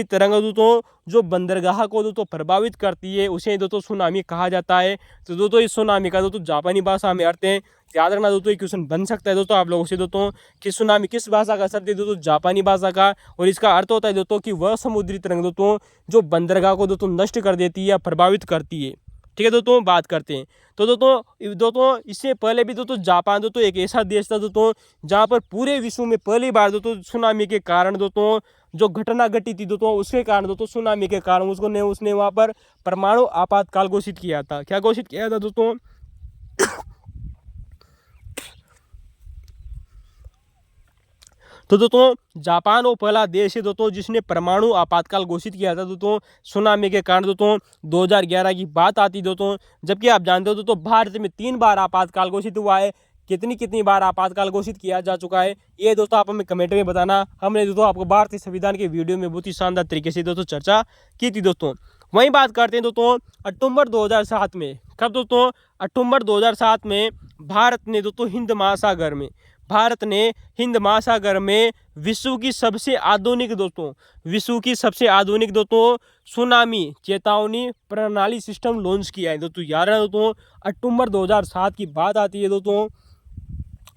तरंग दोस्तों जो बंदरगाह को दोस्तों प्रभावित करती है उसे दोस्तों सुनामी कहा जाता है। तो दोस्तों इस सुनामी का दोस्तों जापानी भाषा में अर्थ है। याद रखना दोस्तों ये क्वेश्चन बन सकता है दोस्तों आप लोगों से दोस्तों कि सुनामी किस भाषा का शब्द है दोस्तों, जापानी भाषा का, और इसका अर्थ होता है दोस्तों कि वह समुद्री तरंग दोस्तों जो बंदरगाह को दोस्तों नष्ट कर देती है या प्रभावित करती है। ठीक है दोस्तों, बात करते हैं। तो दोस्तों इससे पहले भी दोस्तों जापान दोस्तों एक ऐसा देश था दोस्तों जहाँ पर पूरे विश्व में पहली बार दोस्तों सुनामी के कारण दोस्तों जो घटना घटी थी दोस्तों उसके कारण दोस्तों सुनामी के कारण उसने वहाँ पर परमाणु आपातकाल घोषित किया था। क्या घोषित किया था दोस्तों तो दोस्तों जापान वो पहला देश है दोस्तों जिसने परमाणु आपातकाल घोषित किया था दोस्तों सुनामी के कारण दोस्तों 2011 की बात आती दोस्तों। जबकि आप जानते हो दोस्तों भारत में 3 बार आपातकाल घोषित हुआ है। कितनी बार आपातकाल घोषित किया जा चुका है ये दोस्तों आप हमें कमेंट में बताना। हमने दोस्तों आपको भारतीय संविधान के वीडियो में बहुत ही शानदार तरीके से दोस्तों चर्चा की थी दोस्तों। वहीं बात करते हैं दोस्तों अक्टूबर 2007 में, कब दोस्तों, अक्टूबर 2007 में भारत ने दोस्तों भारत ने हिंद महासागर में विश्व की सबसे आधुनिक दोस्तों सुनामी चेतावनी प्रणाली सिस्टम लॉन्च किया है। दोस्तों याद है दोस्तों, अक्टूबर 2007 की बात आती है दोस्तों,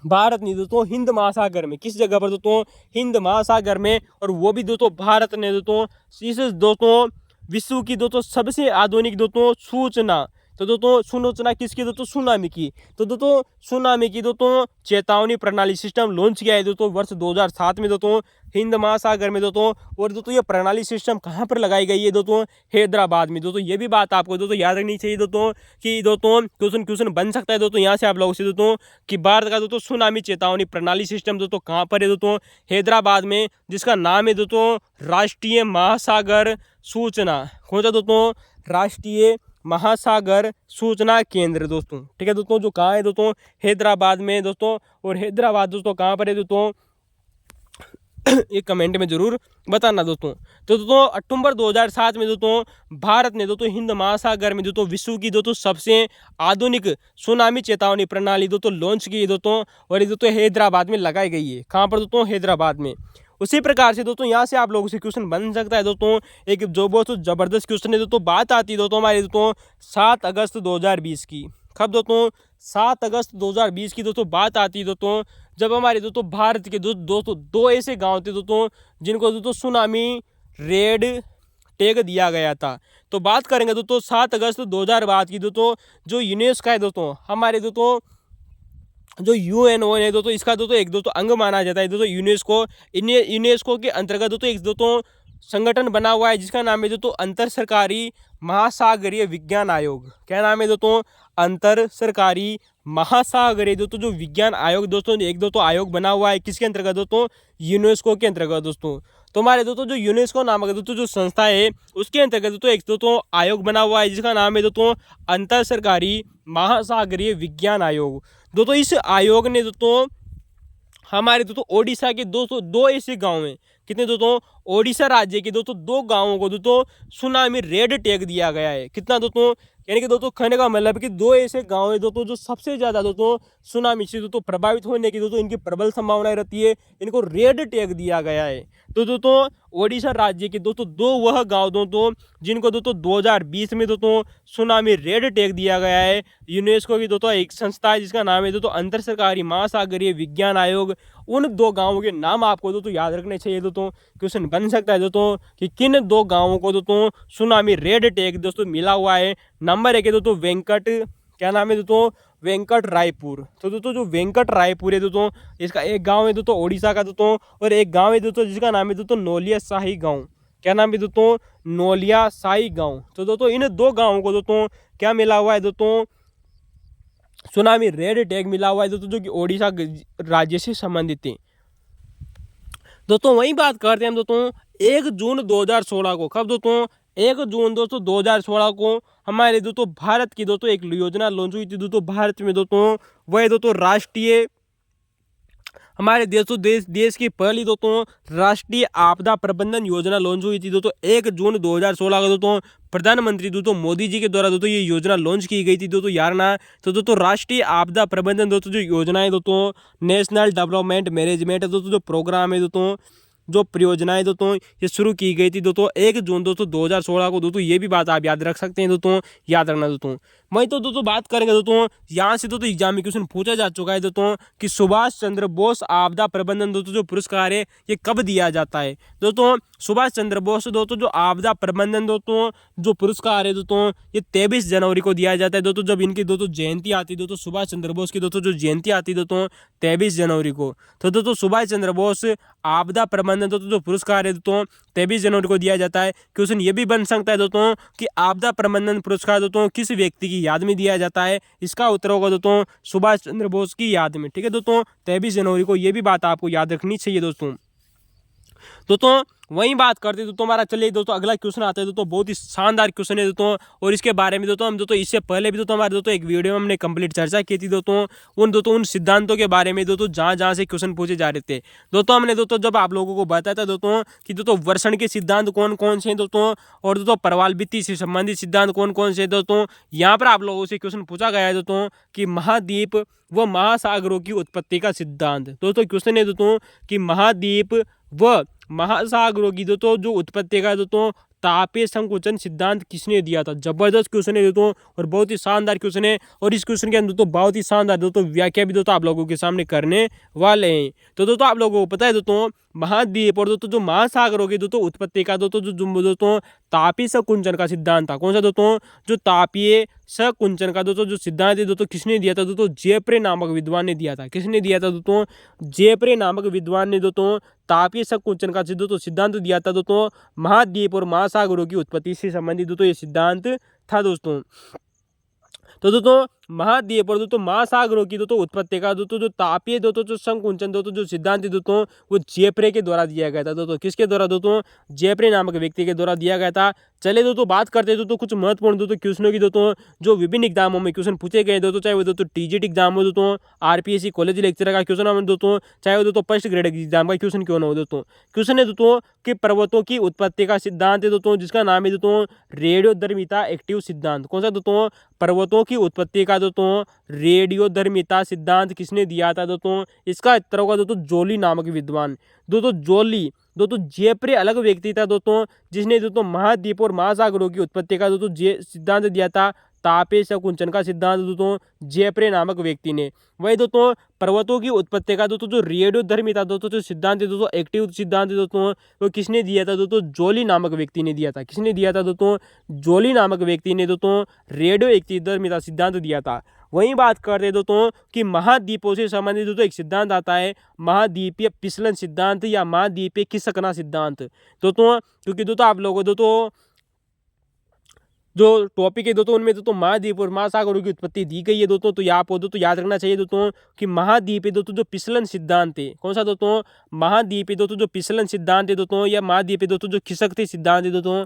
भारत ने दोस्तों हिंद महासागर में, किस जगह पर दोस्तों, हिंद महासागर में, और वो भी दोस्तों भारत ने दोस्तों इस दोस्तों विश्व की दोस्तों सबसे आधुनिक दोस्तों सूचना, तो दोस्तों सूचना किसकी, दोस्तों सुनामी की, तो दोस्तों सुनामी की दोस्तों चेतावनी प्रणाली सिस्टम लॉन्च किया है दोस्तों वर्ष 2007 में दोस्तों हिंद महासागर में दोस्तों। और दोस्तों ये प्रणाली सिस्टम कहाँ पर लगाई गई है दोस्तों, हैदराबाद में। दोस्तों ये भी बात आपको दोस्तों याद रखनी चाहिए दोस्तों कि दोस्तों क्वेश्चन बन सकता है दोस्तों यहाँ से आप लोगों से दोस्तों कि भारत का दोस्तों सुनामी चेतावनी प्रणाली सिस्टम दोस्तों कहाँ पर है दोस्तों, हैदराबाद में, जिसका नाम है दोस्तों राष्ट्रीय महासागर सूचना, कौन सा दोस्तों, राष्ट्रीय महासागर सूचना केंद्र दोस्तों। ठीक है दोस्तों, जो कहाँ है दोस्तों, हैदराबाद में दोस्तों। और हैदराबाद दोस्तों कहाँ पर है दोस्तों, एक कमेंट में जरूर बताना दोस्तों। तो दोस्तों अक्टूबर 2007 में दोस्तों भारत ने दोस्तों हिंद महासागर में दोस्तों विश्व की दोस्तों सबसे आधुनिक सुनामी चेतावनी प्रणाली दोस्तों लॉन्च की है दोस्तों, और ये दोस्तों हैदराबाद में लगाई गई है। कहाँ पर दोस्तों, हैदराबाद में। उसी प्रकार से दोस्तों यहाँ से आप लोगों से क्वेश्चन बन सकता है दोस्तों, एक जो बहुत जबरदस्त क्वेश्चन है दोस्तों, बात आती है दोस्तों हमारे दोस्तों 7 अगस्त 2020 की। कब दोस्तों, 7 अगस्त 2020 की दोस्तों बात आती है दोस्तों, जब हमारे दोस्तों भारत के दोस्तों दो ऐसे गांव थे दोस्तों जिनको दोस्तों सुनामी रेड टैग दिया गया था। तो बात करेंगे दोस्तों 7 अगस्त 2012 की दोस्तों, जो यूनेस्को है दोस्तों, हमारे दोस्तों जो यूएनओ है दोस्तों, इसका दोस्तों एक दोस्तों अंग माना जाता है दोस्तों यूनेस्को के अंतर्गत दोस्तों एक दोस्तों संगठन बना हुआ है जिसका नाम है दोस्तों अंतर सरकारी महासागरीय विज्ञान आयोग। क्या नाम है दोस्तों, अंतर सरकारी महासागरीय दोस्तों जो विज्ञान आयोग दोस्तों, एक दोस्तों आयोग बना हुआ है किसके अंतर्गत दोस्तों, यूनेस्को के अंतर्गत दोस्तों। तो हमारे दोस्तों जो यूनेस्को नामक दोस्तों जो संस्था है उसके अंतर्गत दोस्तों एक दोस्तों आयोग बना हुआ है जिसका नाम है दोस्तों अंतर सरकारी महासागरीय विज्ञान आयोग। दोस्तों इस आयोग ने दोस्तों हमारे दोस्तों ओडिशा के दोस्तों दो ऐसे गांव हैं, कितने दोस्तों, ओडिशा राज्य के दोस्तों 2 गांवों को दोस्तों सुनामी रेड टैग दिया गया है। कितना दोस्तों, यानी कि दोस्तों कहने का मतलब कि 2 ऐसे गांव है दोस्तों जो सबसे ज़्यादा दोस्तों सुनामी से दोस्तों प्रभावित होने की दोस्तों इनकी प्रबल संभावना रहती है, इनको रेड टैग दिया गया है। तो दोस्तों ओडिशा राज्य के दोस्तों 2 वह गांव दोस्तों जिनको दोस्तों 2020 में दोस्तों सुनामी रेड टैग दिया गया है। यूनेस्को की दोस्तों एक संस्था है जिसका नाम है दोस्तों अंतर सरकारी महासागरीय विज्ञान आयोग। उन 2 गांवों के नाम आपको दोस्तों याद रखने चाहिए दोस्तों, क्वेश्चन बन सकता है दोस्तों कि किन 2 गांवों को दोस्तों सुनामी रेड टैग दोस्तों मिला हुआ है। नंबर 1 है दोस्तों वेंकट, क्या नाम है दोस्तों, वेंकट रायपुर। तो दोस्तों जो वेंकट रायपुर है दोस्तों इसका एक गांव है दोस्तों ओडिशा का दोस्तों, और एक गांव है दोस्तों जिसका नाम है दोस्तों नोलिया शाही गांव। क्या नाम है दोस्तों, नोलिया शाही गांव। तो दोस्तों इन 2 गांवों को दोस्तों क्या मिला हुआ है दोस्तों, सुनामी रेड टैग मिला हुआ है दोस्तों, जो कि ओडिशा राज्य से संबंधित है। दोस्तों वही बात करते हैं हम दोस्तों 1 जून 2016 को। कब दोस्तों, 1 जून दोस्तों 2016 को हमारे दोस्तों भारत की दोस्तों एक योजना लॉन्च हुई थी दोस्तों भारत में दोस्तों, वह दोस्तों राष्ट्रीय हमारे देश की पहली दोस्तों राष्ट्रीय आपदा प्रबंधन योजना लॉन्च हुई थी दोस्तों 1 जून 2016 को दोस्तों प्रधानमंत्री दोस्तों मोदी जी के द्वारा दोस्तों ये योजना लॉन्च की गई थी दोस्तों यारना। तो दोस्तों राष्ट्रीय आपदा प्रबंधन दोस्तों जो योजना है दोस्तों नेशनल डेवलपमेंट मैनेजमेंट दोस्तों जो प्रोग्राम है दोस्तों, जो परियोजनाएं दोस्तों ये शुरू की गई थी दोस्तों 1 जून दोस्तों 2016 को। दोस्तों ये भी बात आप याद रख सकते हैं दोस्तों, याद रखना दोस्तों। वहीं तो दोस्तों बात करेंगे दोस्तों यहाँ से दोस्तों एग्जाम में क्वेश्चन पूछा जा चुका है दोस्तों कि सुभाष चंद्र बोस आपदा प्रबंधन दोस्तों जो पुरस्कार है ये कब दिया जाता है। दोस्तों सुभाष चंद्र बोस दोस्तों जो आपदा प्रबंधन दोस्तों जो पुरस्कार है दोस्तों ये 23 जनवरी को दिया जाता है दोस्तों, जब इनकी दोस्तों जयंती आती है दोस्तों सुभाष चंद्र बोस की दोस्तों जो जयंती आती है दोस्तों 23 जनवरी को। तो दोस्तों सुभाष चंद्र बोस आपदा प्रबंधन दोस्तों जो पुरस्कार है दोस्तों 23 जनवरी को दिया जाता है। क्वेश्चन ये भी बन सकता है दोस्तों कि आपदा प्रबंधन पुरस्कार दोस्तों किस व्यक्ति की याद में दिया जाता है, इसका उत्तर होगा दोस्तों सुभाष चंद्र बोस की याद में। ठीक है दोस्तों 23 जनवरी को, ये भी बात आपको याद रखनी चाहिए दोस्तों। दोस्तों वही बात करते दोस्तों हमारा। चलिए दोस्तों अगला क्वेश्चन आता है दोस्तों, बहुत ही शानदार क्वेश्चन है दोस्तों, और इसके बारे में दोस्तों हम दोस्तों इससे पहले भी दोस्तों हमारे दोस्तों एक वीडियो में हमने कंप्लीट चर्चा की थी दोस्तों उन सिद्धांतों के बारे में दोस्तों जहाँ से क्वेश्चन पूछे जा रहे थे दोस्तों। हमने दोस्तों जब आप लोगों को बताया था दोस्तों कि दोस्तों वर्षण के सिद्धांत कौन कौन से हैं दोस्तों, और दोस्तों प्रवालभित्ति से संबंधित सिद्धांत कौन कौन से दोस्तों। यहाँ पर आप लोगों से क्वेश्चन पूछा गया है दोस्तों कि महाद्वीप व महासागरों की उत्पत्ति का सिद्धांत। दोस्तों क्वेश्चन है दोस्तों कि महाद्वीप व महासागरों की दोस्तों जो उत्पत्ति का दोस्तों तापीय संकुचन सिद्धांत किसने दिया था। जबरदस्त क्वेश्चन है दोस्तों और बहुत ही शानदार क्वेश्चन है, और इस क्वेश्चन के अंदर दोस्तों बहुत ही शानदार दोस्तों व्याख्या भी दोस्तों आप लोगों के सामने करने वाले हैं। तो दोस्तों आप लोगों को पता है दोस्तों महाद्वीप और दोस्तों जो महासागरों की दोस्तों उत्पत्ति का दोस्तों दोस्तों तापीय संकुचन का सिद्धांत था। कौन सा दोस्तों, जो तापीय संकुचन का दोस्तों जो सिद्धांत है दोस्तों किसने दिया था दोस्तों, जेफ्रे नामक विद्वान ने दिया था। किसने दिया था दोस्तों, जेफ्रे नामक विद्वान ने दोस्तों तापीय संकुचन का दोस्तों सिद्धांत दिया था दोस्तों। महाद्वीप और महासागरों की उत्पत्ति से संबंधित दोस्तों ये सिद्धांत था दोस्तों। तो दोस्तों महाद्वीप और दोस्तों महासागरों की दोस्तों उत्पत्ति का दोस्तों जो तापीय दोस्तों जो संकुचन दोस्तों जो सिद्धांत दोस्तों वो जेफ्रे के द्वारा दिया गया था दोस्तों। किसके द्वारा दोस्तों, जेफ्रे नामक व्यक्ति के द्वारा दिया गया था। चलिए दोस्तों बात करते हैं दोस्तों कुछ महत्वपूर्ण दोस्तों क्वेश्चनों की दोस्तों जो विभिन्न एग्जामों में क्वेश्चन पूछे गए दोस्तों, चाहे वो दोस्तों टीजीटी एग्जाम हो दोस्तों, आरपीएससी कॉलेज लेक्चर का क्वेश्चन हो दोस्तों, चाहे वो दोस्तों फर्स्ट ग्रेड एग्जाम का क्वेश्चन क्यों ना हो दोस्तों। क्वेश्चन है दोस्तों कि पर्वतों की उत्पत्ति का सिद्धांत है दोस्तों जिसका नाम है दोस्तों रेडियोधर्मिता एक्टिव सिद्धांत। कौन सा दोस्तों, पर्वतों की उत्पत्ति का दोस्तों रेडियोधर्मिता सिद्धांत किसने दिया था दोस्तों। इसका उत्तर होगा दोस्तों जोली नामक विद्वान। दोस्तों जोली दोस्तों जेफ्रे अलग व्यक्ति था दोस्तों जिसने दोस्तों महाद्वीप और महासागरों की उत्पत्ति का दोस्तों सिद्धांत दिया था। तापीय संकुचन का सिद्धांत दोस्तों जेफ्रे नामक व्यक्ति ने। वही दोस्तों पर्वतों की उत्पत्ति का दोस्तों जो रेडियोधर्मिता दोस्तों जो सिद्धांत है दोस्तों एक्टिव सिद्धांत दोस्तों वो किसने दिया था दोस्तों, जोली नामक व्यक्ति ने दिया था। किसने दिया था दोस्तों, जोली नामक व्यक्ति ने दोस्तों रेडियो एक्टिवधर्मिता सिद्धांत दिया था। वहीं बात करते दोस्तों कि महाद्वीपों से संबंधित दोस्तों एक सिद्धांत आता है महाद्वीपीय फिसलन सिद्धांत या महाद्वीपीय खिसकना सिद्धांत दोस्तों। क्योंकि दोस्तों आप लोगों दोस्तों जो टॉपिक है दोस्तों उनमें दोस्तों महाद्वीप और महासागरों की उत्पत्ति दी गई है दोस्तों, तो यहाँ पर दोस्तों याद रखना चाहिए दोस्तों कि महाद्वीप है दोस्तों जो फिसलन सिद्धांत है। कौन सा दोस्तों, महाद्वीप है दोस्तों जो फिसलन सिद्धांत है दोस्तों, या महाद्वीप है दोस्तों जो खिसकते सिद्धांत है दोस्तों।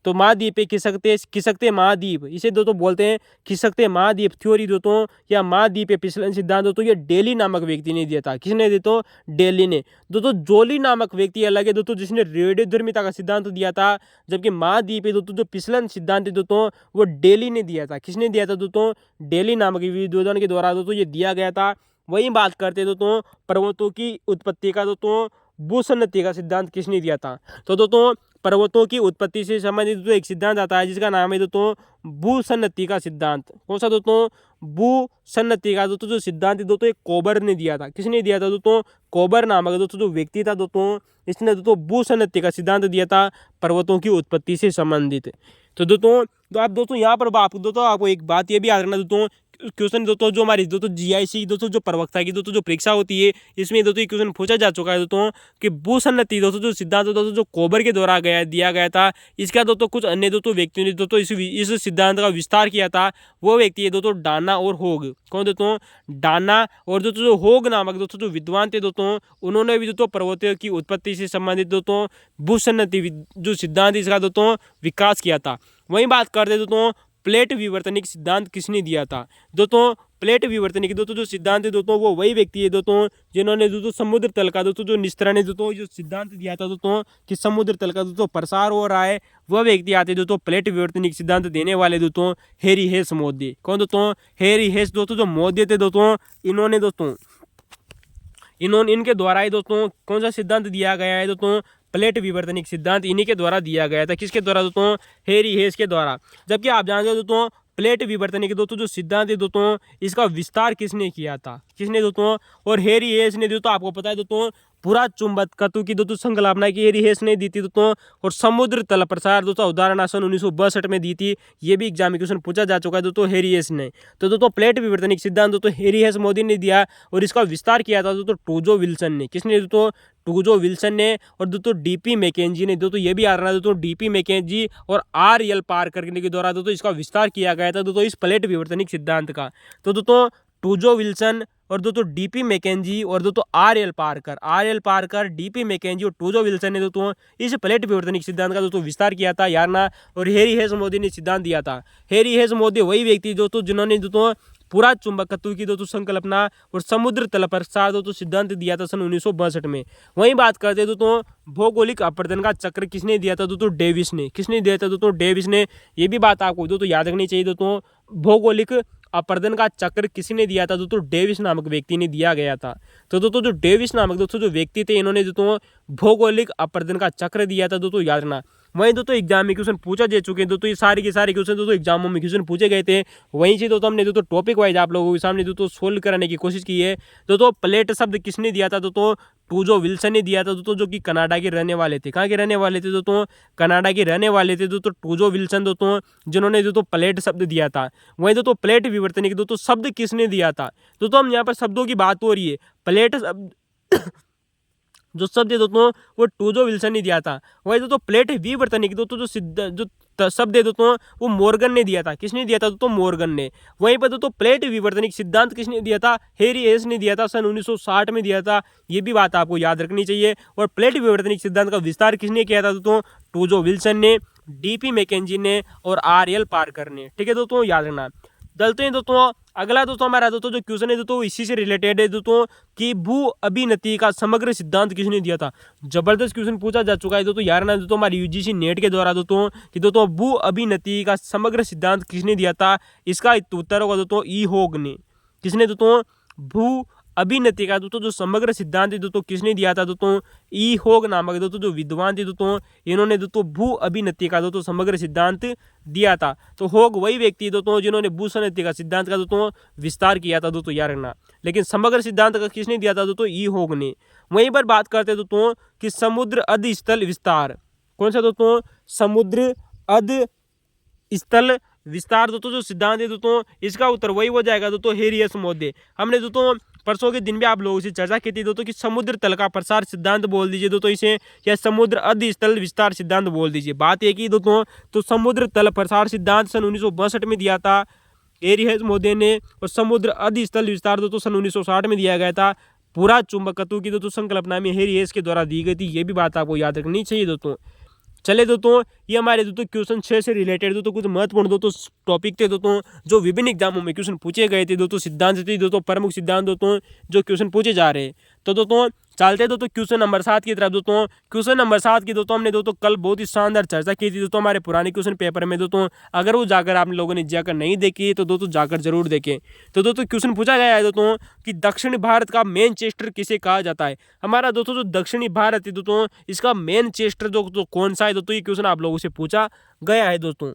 तो महाद्वीप खिसकते महाद्वीप इसे दोस्तों बोलते हैं खिसकते महाद्वीप थ्योरी दोस्तों, या महाद्वीप फिसलन सिद्धांत दोस्तों ये डेली नामक व्यक्ति ने दिया था। किसने दिया तो, डेली ने। दोस्तों जोली नामक व्यक्ति अलग है दोस्तों जिसने रेडियोधर्मिता का सिद्धांत दिया था, जबकि महाद्वीप दोस्तों जो फिसलन सिद्धांत है दोस्तों वो डेली ने दिया था। किसने दिया था दोस्तों, डेली नामक विद्वान के द्वारा दोस्तों ये दिया गया था। वही बात करते दोस्तों पर्वतों की उत्पत्ति का दोस्तों भूसन्नति का सिद्धांत किसने दिया था। तो दोस्तों पर्वतों की उत्पत्ति से संबंधित दोस्तों एक सिद्धांत आता है जिसका नाम है दोस्तों भूसन्नति का सिद्धांत। कौन सा दोस्तों, भूसन्नति का दोस्तों जो सिद्धांत दोस्तों एक कोबर ने दिया था। किसने दिया था दोस्तों, कोबर नामक दोस्तों जो व्यक्ति था दोस्तों इसने दोस्तों भूसन्नति का सिद्धांत दिया था पर्वतों की उत्पत्ति से संबंधित। तो दोस्तों तो आप दोस्तों यहाँ पर आपको एक बात ये भी याद रखना दोस्तों, क्वेश्चन दोस्तों जो हमारी दोस्तों जीआईसी दोस्तों जो प्रवक्ता की दोस्तों जो परीक्षा होती है इसमें दोस्तों क्वेश्चन पूछा जा चुका है दोस्तों कि भूसन्नति दोस्तों जो सिद्धांत दोस्तों जो कोबर के द्वारा दिया गया था, इसका दोस्तों कुछ अन्य दोस्तों व्यक्तियों ने दोस्तों इस सिद्धांत का विस्तार किया था। वो व्यक्ति है दोस्तों डाना और होग। कौन दोस्तों, डाना और दोस्तों जो होग नामक दोस्तों जो विद्वान थे दोस्तों उन्होंने भी दोस्तों पर्वतों की उत्पत्ति से संबंधित दोस्तों भूसन्नति जो सिद्धांत इसका दोस्तों विकास किया था। वहीं बात करते दोस्तों प्लेट विवर्तनिक सिद्धांत किसने दिया था। दोस्तों प्लेट विवर्तनिक दोस्तों जो सिद्धांत है दोस्तों वो वही व्यक्ति है दोस्तों जिन्होंने दोस्तों समुद्र तल का दोस्तों जो निस्तरण है दोस्तों जो सिद्धांत दिया था दोस्तों कि समुद्र तल का दोस्तों प्रसार हो रहा है, वह व्यक्ति आते दोस्तों प्लेट विवर्तनिक सिद्धांत देने वाले दोस्तों हैरी हेस मोदी। कौन दोस्तों, हैरी हेस दोस्तों जो मोदी थे दोस्तों इनके द्वारा ही दोस्तों कौन सा सिद्धांत दिया गया है दोस्तों, प्लेट विवर्तनिक सिद्धांत इन्हीं के द्वारा दिया गया था। किसके द्वारा दोस्तों, हैरी हेस के द्वारा। जबकि आप जानते हो दोस्तों प्लेट विवर्तनिक दोस्तों जो सिद्धांत है दोस्तों इसका विस्तार किसने किया था, किसने दोस्तों, और हैरी हेस ने दोस्तों आपको पता है दोस्तों पूरा चुंबकत्व की दोस्तों संकल्पना की हैरी हेस ने दी थी दोस्तों, और समुद्र तल प्रसार दोस्तों उदाहरण सन 1962 में दी थी। ये भी एग्जाम में क्वेश्चन पूछा जा चुका है दोस्तों हैरी हेस ने। तो दोस्तों प्लेट विवर्तनिक सिद्धांत दोस्तों हैरी हेस मोदी ने दिया और इसका विस्तार किया था दोस्तों टूजो विल्सन ने। किसने दोस्तों, टूजो विल्सन ने। और दोस्तों डीपी मैकेंजी ने। दोस्तों ये भी आ रहा है दोस्तों डीपी मैकेंजी और RL पार करने के द्वारा दोस्तों इसका विस्तार किया गया था दोस्तों इस प्लेट विवर्तनिक सिद्धांत का। तो दोस्तों टूजो विल्सन, और दोस्तों डीपी मैकेंजी और दोस्तों R L Parker, DP McKenzie और टूजो विल्सन ने दोस्तों इस प्लेट विवर्तनिक सिद्धांत का दोस्तों विस्तार किया था यारना। और हैरी हेज मोदी ने सिद्धांत दिया था। हैरी हेज मोदी वही व्यक्ति दोस्तों जिन्होंने दोस्तों पूरा चुंबकत्व की दोस्तों संकल्पना और समुद्र तल प्रसार दोस्तों सिद्धांत दिया था सन 1962 में। वहीं बात करते हैं दोस्तों भौगोलिक अपर्दन का चक्र किसने दिया था दोस्तों डेविस ने। किसने दिया था दोस्तों डेविस ने। ये भी बात आपको दोस्तों याद रखनी चाहिए दोस्तों, भौगोलिक अपर्दन का चक्र किसने दिया था दोस्तों डेविस नामक व्यक्ति ने दिया गया था। तो दोस्तों जो डेविस नामक दोस्तों जो व्यक्ति थे इन्होंने दोस्तों भौगोलिक अपर्दन का चक्र दिया था दोस्तों, याद रखना। वहीं दोस्तों एग्जाम में क्वेश्चन पूछा जा चुके हैं दोस्तों, ये सारे के सारे क्वेश्चन दोस्तों एग्जामों में क्वेश्चन पूछे गए थे। वहीं से दोस्तों हमने दोस्तों टॉपिक वाइज आप लोगों के सामने दोस्तों सोल्व कराने की कोशिश की है। दोस्तों प्लेट शब्द किसने दिया था दोस्तों, टूजो विल्सन ने दिया था दोस्तों, जो कि कनाडा के रहने वाले थे। कहाँ के रहने वाले थे दोस्तों, कनाडा के रहने वाले थे दोस्तों टूजो विल्सन दोस्तों, जिन्होंने दोस्तों प्लेट शब्द दिया था। वहीं दोस्तों प्लेट विवर्तनिक दोस्तों शब्द किसने दिया था। दोस्तों हम यहाँ पर शब्दों की बात हो रही है, प्लेट शब्द जो शब्द है दोस्तों वो टूजो विल्सन ने दिया था। वही दोस्तों प्लेट विवर्तनिक दोस्तों जो शब्द है दोस्तों वो मॉर्गन ने दिया था। किसने दिया था दोस्तों, मॉर्गन ने। वहीं पर दोस्तों प्लेट विवर्तनिक सिद्धांत किसने दिया था, हैरी हेज ने दिया था, सन 1960 में दिया था। ये भी बात आपको याद रखनी चाहिए। और प्लेट विवर्तनिक सिद्धांत का विस्तार किसने किया था दोस्तों, टूजो विल्सन ने, डीपी मैकेंजी ने और आर.एल. पार्कर ने। ठीक है दोस्तों, याद रखना। चलते हैं दोस्तों अगला दोस्तों हमारा दोस्तों जो क्वेश्चन है दोस्तों इसी से रिलेटेड है दोस्तों कि भू अभिनति का समग्र सिद्धांत किसने दिया था। जबरदस्त क्वेश्चन पूछा जा चुका है दोस्तों, यार ना दोस्तों हमारी यूजीसी नेट के द्वारा दोस्तों कि दोस्तों भू अभिनति का समग्र सिद्धांत किसने दिया था। इसका उत्तर होगा दोस्तों ई होग ने। किसने दोस्तों, भू अभिनति का दोस्तों जो समग्र सिद्धांत है दोस्तों किसने दिया था दोस्तों, ई होग नामक दोस्तों जो विद्वान थे दोस्तों, इन्होंने दोस्तों भू अभिनति का दोस्तों समग्र सिद्धांत दिया था। तो होग वही व्यक्ति दोस्तों जिन्होंने भू सन्निधि का सिद्धांत का दोस्तों विस्तार किया था दोस्तों, याद रखना। लेकिन समग्र सिद्धांत का किसने दिया था दोस्तों, ई होग ने। वहीं पर बात करते हैं दोस्तों कि समुद्र अध स्थल विस्तार, कौन सा दोस्तों, समुद्र अध स्थल विस्तार दोस्तों जो सिद्धांत है दोस्तों इसका उत्तर वही हो जाएगा दोस्तों हैरी हेज मोदी। हमने दोस्तों परसों के दिन भी आप लोगों से चर्चा की थी दोस्तों कि समुद्र तल का प्रसार सिद्धांत बोल दीजिए दोस्तों इसे, या समुद्र अध स्थल विस्तार सिद्धांत बोल दीजिए। बात एक ही दोस्तों, तो समुद्र तल प्रसार सिद्धांत सन 1962 में दिया था हैरी हेज मोदी ने, और समुद्र अध स्थल विस्तार दोस्तों सन 1960 में दिया गया था। पूरा चुंबकत्व की दोस्तों संकल्पना में हैरी हेज के द्वारा दी गई थी। ये भी बात आपको याद रखनी चाहिए दोस्तों। चले दोस्तों ये हमारे दोस्तों क्वेश्चन 6 से रिलेटेड दोस्तों कुछ महत्वपूर्ण दोस्तों टॉपिक थे दोस्तों जो विभिन्न एग्जामों में क्वेश्चन पूछे गए थे दोस्तों, सिद्धांत थे दोस्तों, प्रमुख सिद्धांत दोस्तों जो क्वेश्चन पूछे जा रहे हैं। तो दोस्तों चलते दोस्तों क्वेश्चन नंबर 7 की तरफ। दोस्तों क्वेश्चन नंबर 7 की दोस्तों हमने दोस्तों कल बहुत ही शानदार चर्चा की थी दोस्तों हमारे पुराने क्वेश्चन पेपर में दोस्तों। अगर वो जाकर आप लोगों ने जाकर नहीं देखी तो दोस्तों जाकर जरूर देखें। तो दोस्तों क्वेश्चन पूछा गया है दोस्तों कि दक्षिण भारत का मैनचेस्टर किसे कहा जाता है। हमारा दोस्तों जो दक्षिणी भारत है दोस्तों इसका मैनचेस्टर जो कौन सा है दोस्तों, ये क्वेश्चन आप लोगों से पूछा गया है दोस्तों।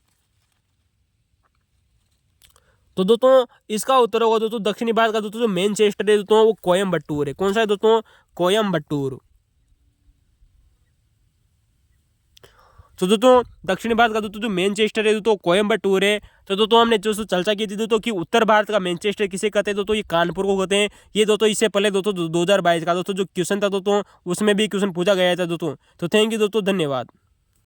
तो दोस्तों इसका उत्तर होगा दोस्तों दक्षिणी भारत का दोस्तों जो मैनचेस्टर है दोस्तों वो कोयम्बटूर है। कौन सा है दोस्तों, कोयम्बटूर। तो दोस्तों दक्षिणी भारत का दोस्तों जो मैनचेस्टर है दोस्तों कोयम्बटूर है। तो दोस्तों हमने जो चर्चा की थी दोस्तों कि उत्तर भारत का मैनचेस्टर किसे कहते हैं दोस्तों, ये कानपुर को कहते हैं। ये दोस्तों इससे पहले दोस्तों 2022 का दोस्तों जो क्वेश्चन था दोस्तों उसमें भी क्वेश्चन पूछा गया था दोस्तों। तो थैंक यू दोस्तों, धन्यवाद।